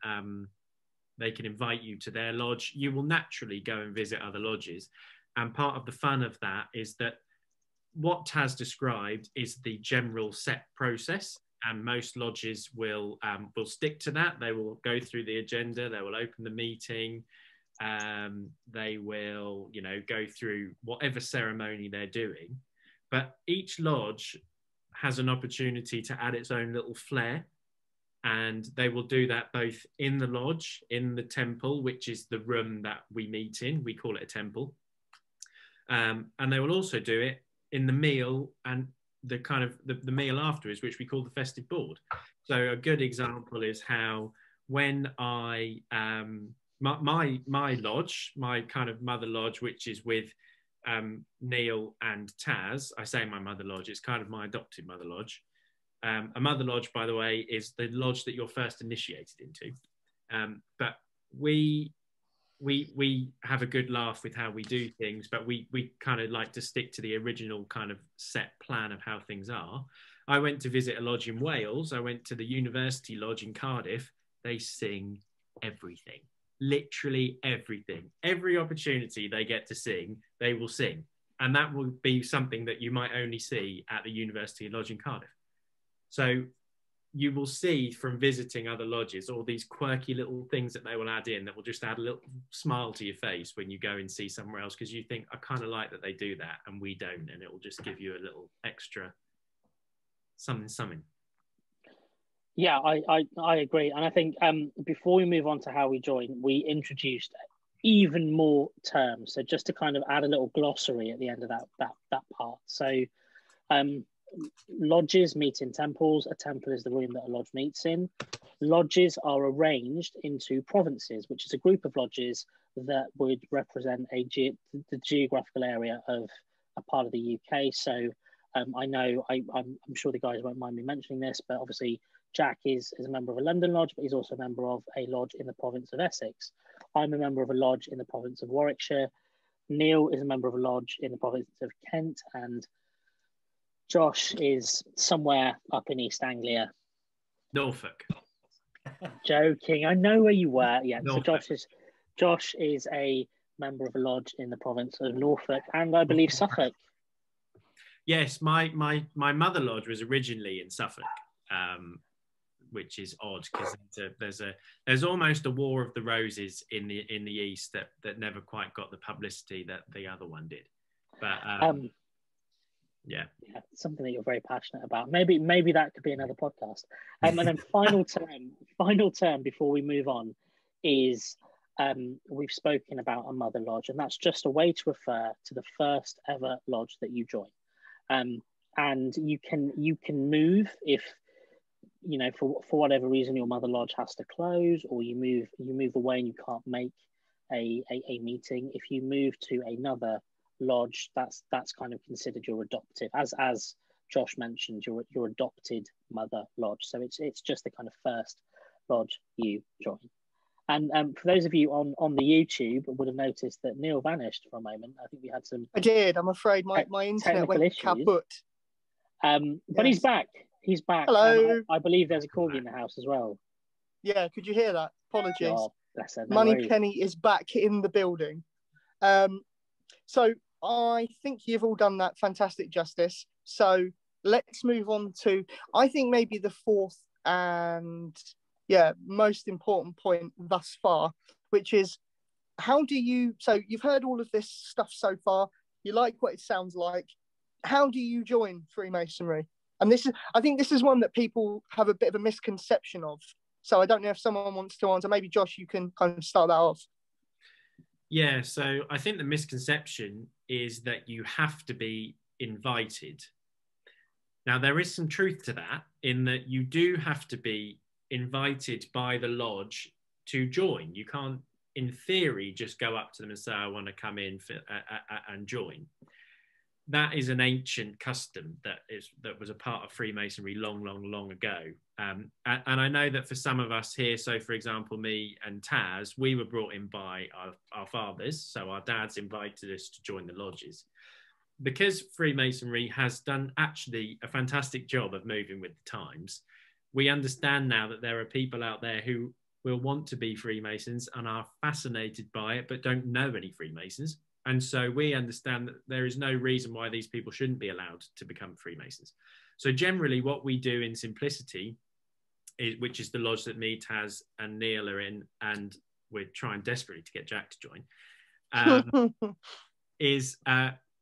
invite you to their lodge. You will naturally go and visit other lodges. And part of the fun of that is that what Taz described is the general set process. And most lodges will stick to that. They will go through the agenda. They will open the meeting. They will, go through whatever ceremony they're doing. But each lodge has an opportunity to add its own little flair. And they will do that both in the lodge, in the temple, which is the room that we meet in. We call it a temple. And they will also do it in the meal and the kind of the meal afterwards, which we call the festive board. So a good example is how when I my lodge, my kind of mother lodge, which is with Neil and Taz. I say my mother lodge, it's kind of my adopted mother lodge. A mother lodge, by the way, is the lodge that you're first initiated into. But we have a good laugh with how we do things, but we kind of like to stick to the original kind of set plan of how things are. I went to visit a lodge in Wales. I went to the University Lodge in Cardiff. They sing everything, literally everything. Every opportunity they get to sing, they will sing. And that will be something that you might only see at the University Lodge in Cardiff. So you will see from visiting other lodges all these quirky little things that they will add in that will just add a little smile to your face when you go and see somewhere else, because you think, I kind of like that they do that and we don't, and it will just give you a little extra something. Yeah, I agree. And I think before we move on to how we join, we introduced even more terms. So just to kind of add a little glossary at the end of that part. So lodges meet in temples. A temple is the room that a lodge meets in. Lodges are arranged into provinces, which is a group of lodges that would represent the geographical area of a part of the UK. So I know I'm sure the guys won't mind me mentioning this, but obviously Jack is a member of a London lodge, but he's also a member of a lodge in the province of Essex. I'm a member of a lodge in the province of Warwickshire. Neil is a member of a lodge in the province of Kent, and Josh is somewhere up in East Anglia. Norfolk. Joking. I know where you were. Yeah. Norfolk. So Josh is a member of a lodge in the province of Norfolk, and I believe Suffolk. Yes, my mother lodge was originally in Suffolk, which is odd because there's almost a War of the Roses in the East that never quite got the publicity that the other one did. But yeah, something that you're very passionate about. Maybe that could be another podcast. And then final term before we move on is we've spoken about a mother lodge, and that's just a way to refer to the first ever lodge that you join. And you can move if, you know, for whatever reason your mother lodge has to close, or you move away and you can't make a meeting. If you move to another lodge, that's kind of considered your adoptive, as Josh mentioned, your adopted mother lodge. So it's just the kind of first lodge you join. And for those of you on the YouTube would have noticed that Neil vanished for a moment. I think we had some. I did. I'm afraid my internet went kaput. But he's back. He's back. Hello. I believe there's a corgi in the house as well. Yeah, could you hear that? Apologies. Oh, bless her. No Money worries. Penny is back in the building. So I think you've all done that fantastic justice. So let's move on to, I think, maybe the fourth and most important point thus far, which is so you've heard all of this stuff so far. You like what it sounds like. How do you join Freemasonry? And I think this is one that people have a bit of a misconception of. So I don't know if someone wants to answer. Maybe Josh, you can kind of start that off. Yeah, so I think the misconception is that you have to be invited. Now, there is some truth to that, in that you do have to be invited by the lodge to join. You can't, in theory, just go up to them and say, I want to come in and join. That is an ancient custom that was a part of Freemasonry long ago. And I know that for some of us here, so for example, me and Taz, we were brought in by our fathers. So our dads invited us to join the lodges. Because Freemasonry has done actually a fantastic job of moving with the times, we understand now that there are people out there who will want to be Freemasons and are fascinated by it, but don't know any Freemasons. And so we understand that there is no reason why these people shouldn't be allowed to become Freemasons. So generally what we do in simplicity, which is the lodge that me, Taz and Neil are in, and we're trying desperately to get Jack to join, is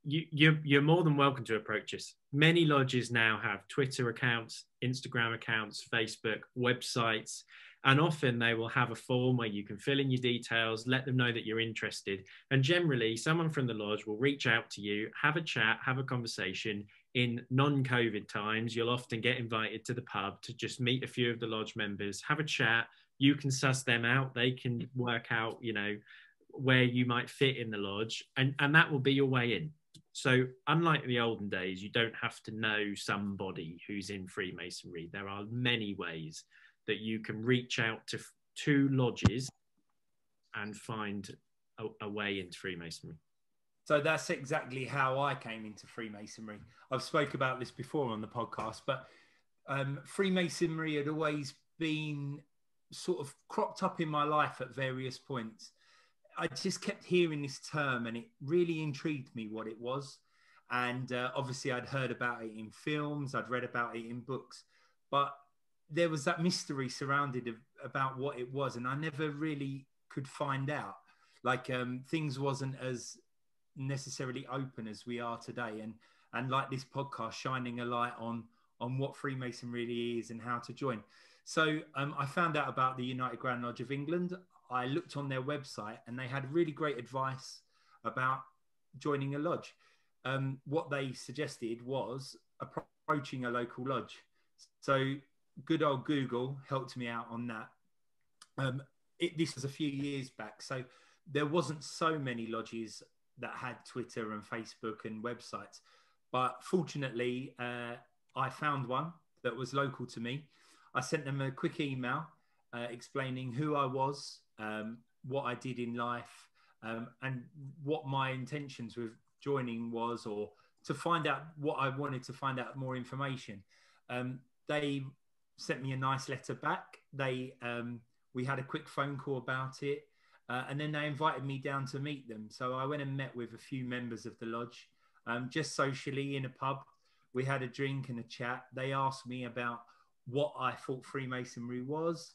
you're more than welcome to approach us. Many lodges now have Twitter accounts, Instagram accounts, Facebook, websites, and often they will have a form where you can fill in your details, let them know that you're interested. And generally, someone from the lodge will reach out to you, have a chat, have a conversation. In non-COVID times, you'll often get invited to the pub to just meet a few of the lodge members, have a chat. You can suss them out. They can work out, you know, where you might fit in the lodge, and that will be your way in. So unlike the olden days, you don't have to know somebody who's in Freemasonry. There are many ways that you can reach out to lodges and find a way into Freemasonry. So that's exactly how I came into Freemasonry. I've spoke about this before on the podcast, but Freemasonry had always been sort of cropped up in my life at various points. I just kept hearing this term and it really intrigued me what it was. And obviously I'd heard about it in films, I'd read about it in books, but there was that mystery surrounded about what it was. And I never really could find out. Like things wasn't as necessarily open as we are today. And like this podcast shining a light on what Freemason really is and how to join. So I found out about the United Grand Lodge of England. I looked on their website and they had really great advice about joining a lodge. What they suggested was approaching a local lodge. So good old Google helped me out on that. This was a few years back, so there wasn't so many lodges that had Twitter and Facebook and websites. But fortunately, I found one that was local to me. I sent them a quick email explaining who I was, what I did in life, and what my intentions with joining was, or to find out what I wanted to find out more information. They sent me a nice letter back. We had a quick phone call about it, and then they invited me down to meet them. So I went and met with a few members of the lodge, just socially in a pub. We had a drink and a chat. They asked me about what I thought Freemasonry was.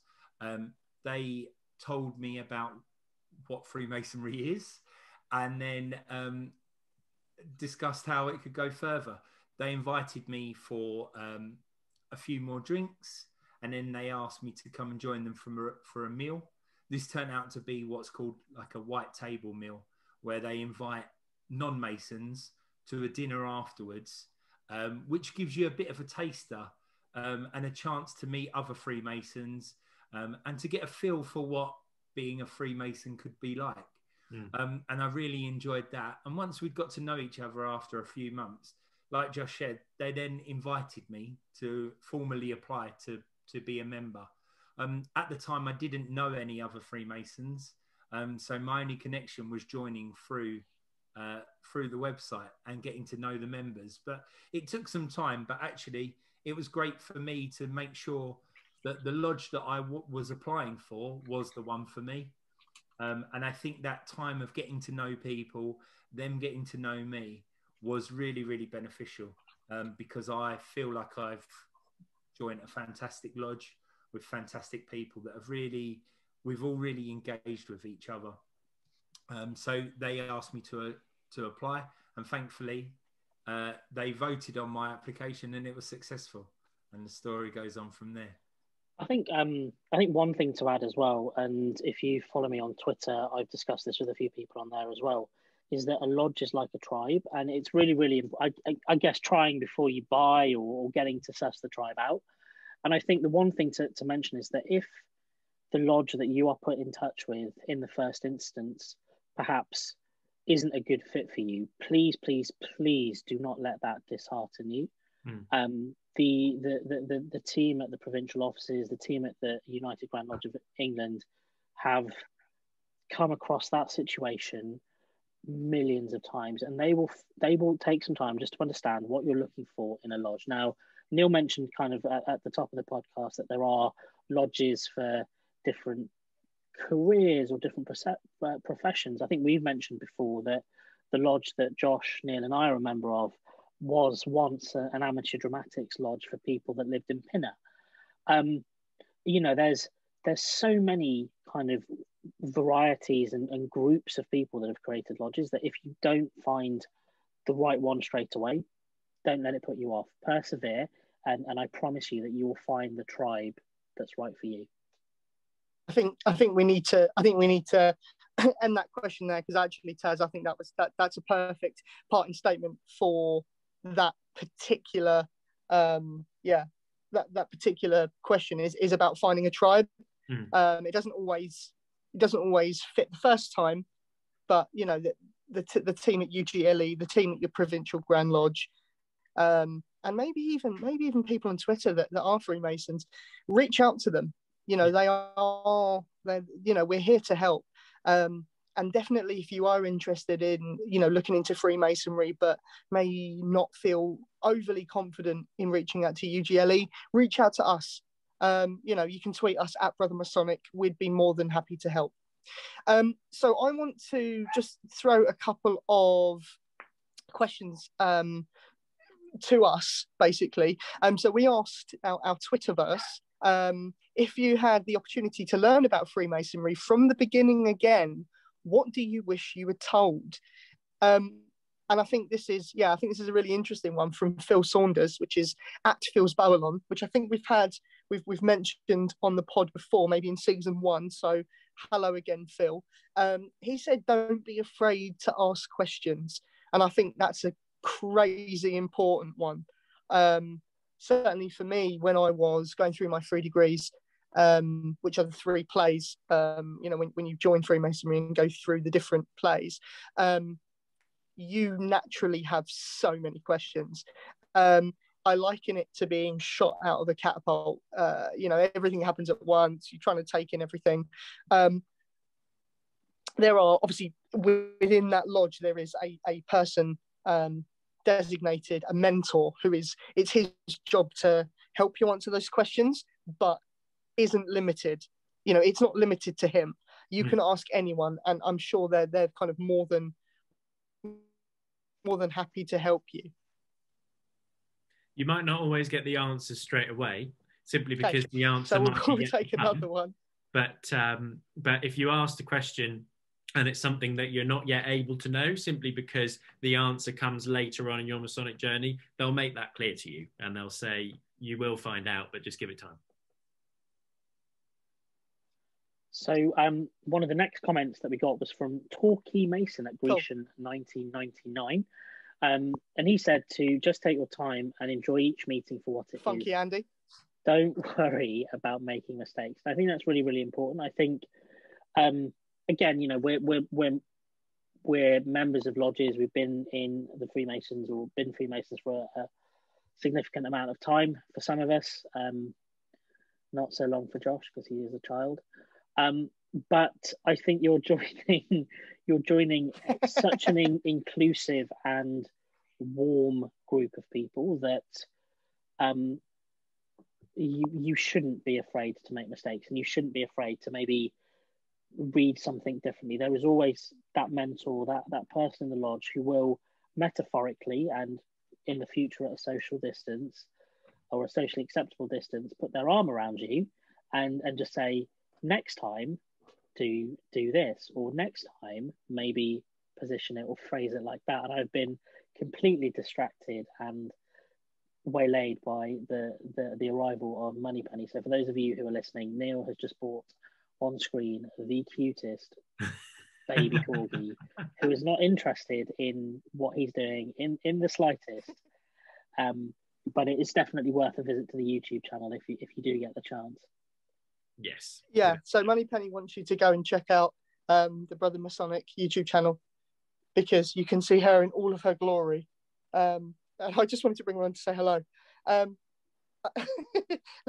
They told me about what Freemasonry is, and then discussed how it could go further. They invited me for a few more drinks, and then they asked me to come and join them for a meal. This turned out to be what's called like a white table meal, where they invite non-Masons to a dinner afterwards, which gives you a bit of a taster and a chance to meet other Freemasons and to get a feel for what being a Freemason could be like. And I really enjoyed that. And once we'd got to know each other after a few months, like Josh said, they then invited me to formally apply to be a member. At the time, I didn't know any other Freemasons. So my only connection was joining through the website and getting to know the members. But it took some time, but actually it was great for me to make sure that the lodge that I was applying for was the one for me. And I think that time of getting to know people, them getting to know me, was really, really beneficial, because I feel like I've joined a fantastic lodge with fantastic people that we've all really engaged with each other. So they asked me to apply, and thankfully they voted on my application and it was successful, and the story goes on from there. I think one thing to add as well, and if you follow me on Twitter, I've discussed this with a few people on there as well, is that a lodge is like a tribe, and it's really, really, I guess, trying before you buy, or getting to suss the tribe out. And I think the one thing to mention is that if the lodge that you are put in touch with in the first instance perhaps isn't a good fit for you, please, please, please do not let that dishearten you. The team at the provincial offices, the team at the United Grand Lodge of England have come across that situation millions of times, and they will take some time just to understand what you're looking for in a lodge. Now, Neil mentioned kind of at the top of the podcast that there are lodges for different careers or different professions. I think we've mentioned before that the lodge that Josh, Neil and I are a member of was once an amateur dramatics lodge for people that lived in Pinner. There's so many kind of varieties and groups of people that have created lodges that if you don't find the right one straight away, don't let it put you off. Persevere, and I promise you that you will find the tribe that's right for you. I think we need to end that question there, because actually, Taz, I think that's a perfect parting statement for that particular that particular question is about finding a tribe. It doesn't always fit the first time, but the team at UGLE, the team at your provincial Grand Lodge, and maybe even people on Twitter that are Freemasons, reach out to them. We're here to help. And definitely, if you are interested in, looking into Freemasonry, but may not feel overly confident in reaching out to UGLE, reach out to us. You can tweet us at Brother Masonic. We'd be more than happy to help. So I want to just throw a couple of questions to us, basically. So we asked our Twitterverse, if you had the opportunity to learn about Freemasonry from the beginning again, what do you wish you were told? And I think this is a really interesting one from Phil Saunders, which is at Phil's Babylon, which I think we've mentioned on the pod before, maybe in season 1. So hello again, Phil. He said, don't be afraid to ask questions. And I think that's a crazy important one. Certainly for me, when I was going through my 3 degrees, which are the 3 plays, when you join Freemasonry and go through the different plays, you naturally have so many questions. I liken it to being shot out of a catapult. Everything happens at once. You're trying to take in everything. There are obviously within that lodge, there is a person designated, a mentor, it's his job to help you answer those questions, but isn't limited. It's not limited to him. You can ask anyone, and I'm sure they're kind of more than happy to help you. You might not always get the answers straight away, simply because the answer so we'll might probably be take another one. But if you ask a question and it's something that you're not yet able to know, simply because the answer comes later on in your Masonic journey, they'll make that clear to you, and they'll say, you will find out, but just give it time. So one of the next comments that we got was from Torquay Mason at Grecian 1999. And he said to just take your time and enjoy each meeting for what it is. Funky Andy. Don't worry about making mistakes. I think that's really, really important. I think, again, we're members of lodges. We've been in the Freemasons or been Freemasons for a significant amount of time for some of us. Not so long for Josh because he is a child. But I think you're joining such an inclusive and warm group of people that you shouldn't be afraid to make mistakes, and you shouldn't be afraid to maybe read something differently. There is always that mentor, that person in the lodge who will metaphorically and in the future at a social distance or a socially acceptable distance put their arm around you and just say, next time do this, or next time maybe position it or phrase it like that. And I've been completely distracted and waylaid by the arrival of Moneypenny. So for those of you who are listening, Neil has just bought on screen the cutest baby corgi who is not interested in what he's doing in the slightest. But it is definitely worth a visit to the YouTube channel if you do get the chance. Yes. Yeah. So Moneypenny wants you to go and check out the Brother Masonic YouTube channel, because you can see her in all of her glory. And I just wanted to bring her on to say hello. Let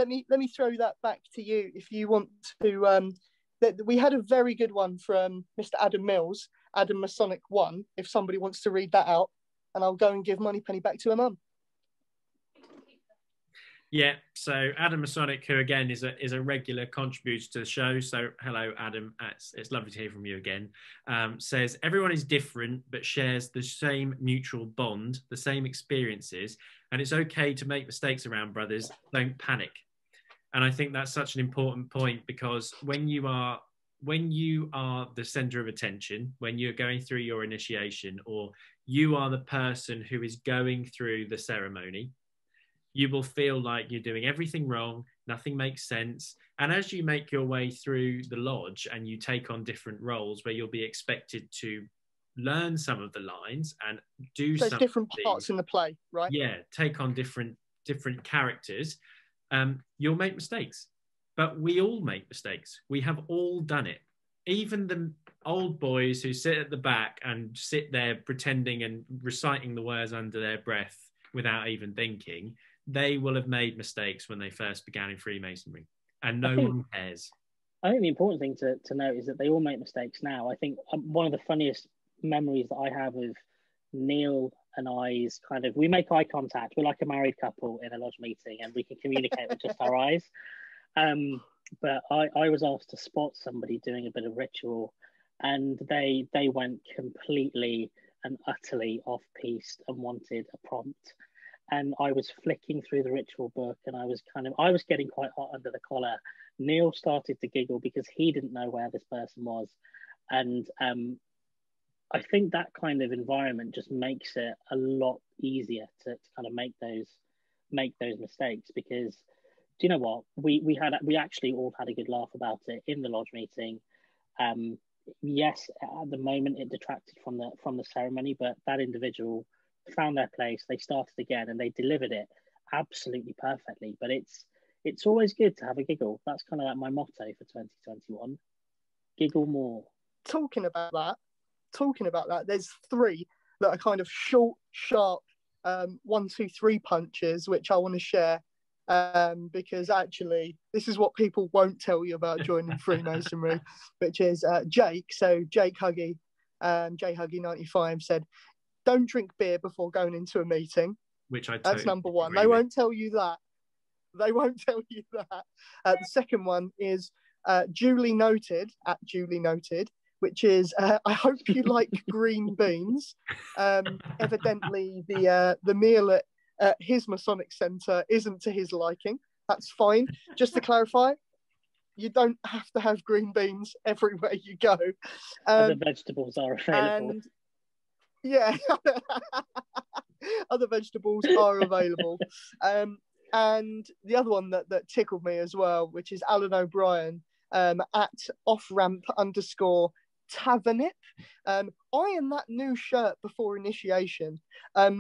me throw that back to you if you want to. We had a very good one from Mr. Adam Mills, Adam Masonic 1. If somebody wants to read that out, and I'll go and give Moneypenny back to her mum. Yeah, so Adam Masonic, who again is a regular contributor to the show. So hello, Adam. It's lovely to hear from you again. Says everyone is different, but shares the same mutual bond, the same experiences, and it's okay to make mistakes around brothers. Don't panic. And I think that's such an important point, because when you are the center of attention, when you're going through your initiation, or you are the person who is going through the ceremony, you will feel like you're doing everything wrong, nothing makes sense. And as you make your way through the lodge and you take on different roles where you'll be expected to learn some of the lines and do some different parts in the play, right? Yeah, take on different characters, you'll make mistakes. But we all make mistakes. We have all done it. Even the old boys who sit at the back and sit there pretending and reciting the words under their breath without even thinking, they will have made mistakes when they first began in Freemasonry, and no one cares. I think the important thing to note is that they all make mistakes now. I think one of the funniest memories that I have of Neil and I's we make eye contact. We're like a married couple in a lodge meeting, and we can communicate with just our eyes. But I was asked to spot somebody doing a bit of ritual, and they went completely and utterly off-piste and wanted a prompt. And I was flicking through the ritual book, and I was getting quite hot under the collar. Neil started to giggle because he didn't know where this person was. And I think that kind of environment just makes it a lot easier to kind of make those mistakes, because do you know what? We actually all had a good laugh about it in the lodge meeting. Yes, at the moment it detracted from the ceremony, but that individual found their place, they started again, and they delivered it absolutely perfectly. But it's always good to have a giggle. That's kind of like my motto for 2021. Giggle more. Talking about that, there's 3 that are kind of short, sharp 1, 2, 3 punches, which I want to share. Because actually, this is what people won't tell you about joining Freemasonry, which is Jake. So Jake Huggy, J Huggy 95 said, "Don't drink beer before going into a meeting." Which that's number one. They won't tell you that. They won't tell you that. The second one is duly noted, at duly noted, which is I hope you like green beans. Evidently, the meal at his Masonic Centre isn't to his liking. That's fine. Just to clarify, you don't have to have green beans everywhere you go. Other vegetables are available. And, yeah, other vegetables are available. And the other one that tickled me as well, which is Alan O'Brien at offramp_tavernip. I am that new shirt before initiation. I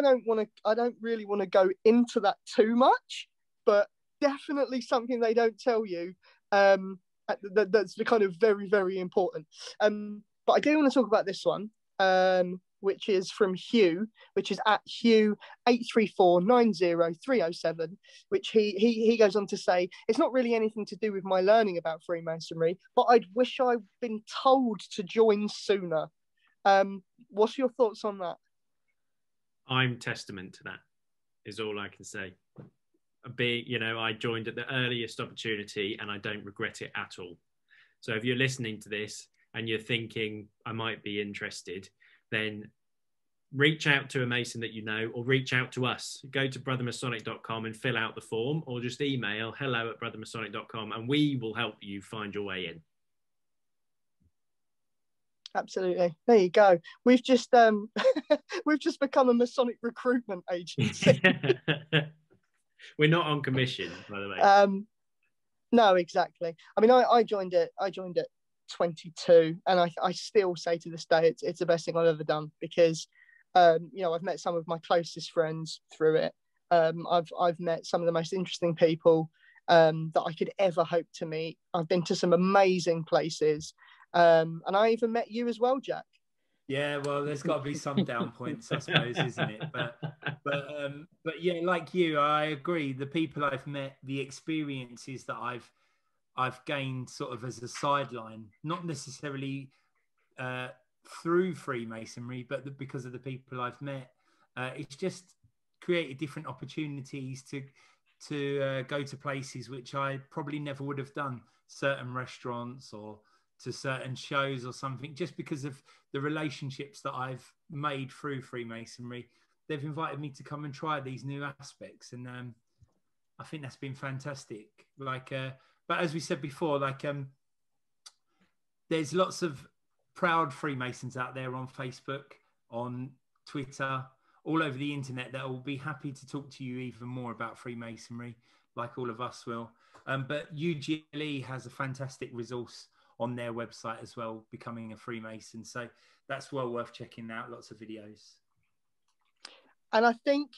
don't really want to go into that too much, but definitely something they don't tell you. That's kind of very, very important. But I do want to talk about this one, which is from Hugh, which is at Hugh 834900307, which he goes on to say, "It's not really anything to do with my learning about Freemasonry, but I'd wish I'd been told to join sooner." What's your thoughts on that? I'm testament to that, is all I can say. I joined at the earliest opportunity and I don't regret it at all. So if you're listening to this and you're thinking I might be interested, then reach out to a Mason that you know, or reach out to us. Go to brothermasonic.com and fill out the form, or just email hello@brothermasonic.com and we will help you find your way in. Absolutely. There you go. We've just we've just become a Masonic recruitment agency. We're not on commission, by the way. No, exactly. I mean, I joined it 22, and I still say to this day it's the best thing I've ever done, because I've met some of my closest friends through it. I've met some of the most interesting people that I could ever hope to meet. I've been to some amazing places, and I even met you as well, Jack. Yeah, well, there's got to be some down points, I suppose, isn't it? But yeah, like you, I agree. The people I've met, the experiences that I've gained sort of as a sideline, not necessarily through Freemasonry, but because of the people I've met, it's just created different opportunities to go to places which I probably never would have done, certain restaurants or to certain shows or something, just because of the relationships that I've made through Freemasonry. They've invited me to come and try these new aspects, and I think that's been fantastic. But as we said before, there's lots of proud Freemasons out there on Facebook, on Twitter, all over the internet, that will be happy to talk to you even more about Freemasonry, like all of us will. But UGLE has a fantastic resource on their website as well, Becoming a Freemason. So that's well worth checking out. Lots of videos. And I think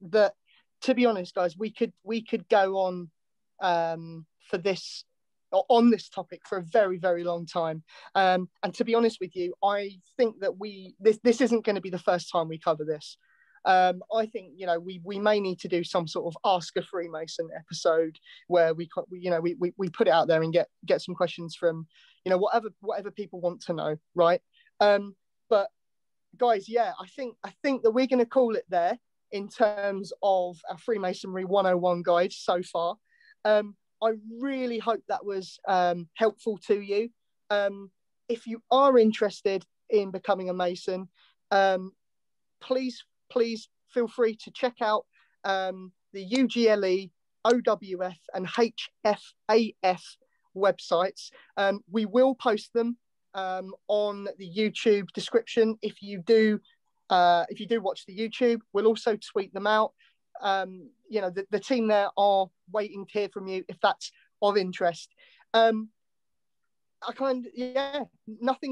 that, to be honest, guys, we could go on for this, on this topic, for a very, very long time. And to be honest with you, I think that this isn't going to be the first time we cover this. I think we may need to do some sort of Ask a Freemason episode where we put it out there and get some questions from whatever people want to know, right? But guys, yeah, I think that we're going to call it there in terms of our Freemasonry 101 guide so far. I really hope that was helpful to you. If you are interested in becoming a Mason, please feel free to check out the UGLE, OWF and HFAF websites. We will post them on the YouTube description. If you do watch the YouTube, we'll also tweet them out. The team there are waiting to hear from you if that's of interest. Nothing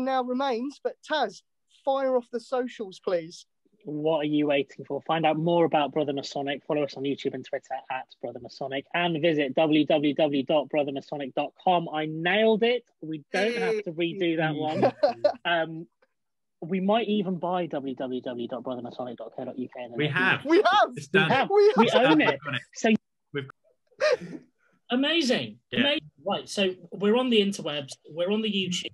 now remains but Taz, fire off the socials, please. What are you waiting for? Find out more about Brother Masonic. Follow us on YouTube and Twitter at Brother Masonic, and visit www.brothermasonic.com. I nailed it. We don't have to redo that one. We might even buy www.brothermasonic.co.uk. We have. We own it. So We've... Amazing. Yeah. Amazing. Right. So we're on the interwebs. We're on the YouTube.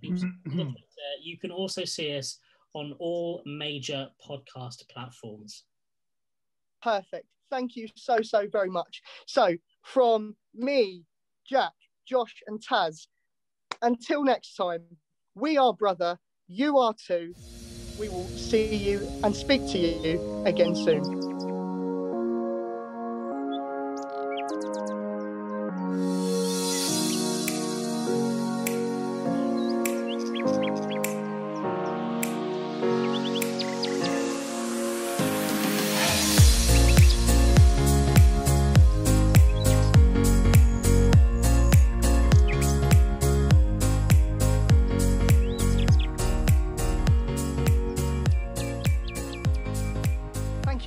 You can also see us on all major podcast platforms. Perfect. Thank you so very much. So from me, Jack, Josh and Taz, until next time, we are brother, you are too. We will see you and speak to you again soon.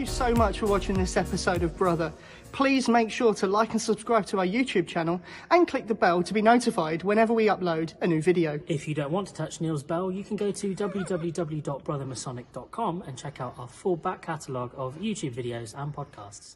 So much for watching this episode of Brother. Please make sure to like and subscribe to our YouTube channel and click the bell to be notified whenever we upload a new video. If you don't want to touch Neil's bell, you can go to www.brothermasonic.com and check out our full back catalogue of YouTube videos and podcasts.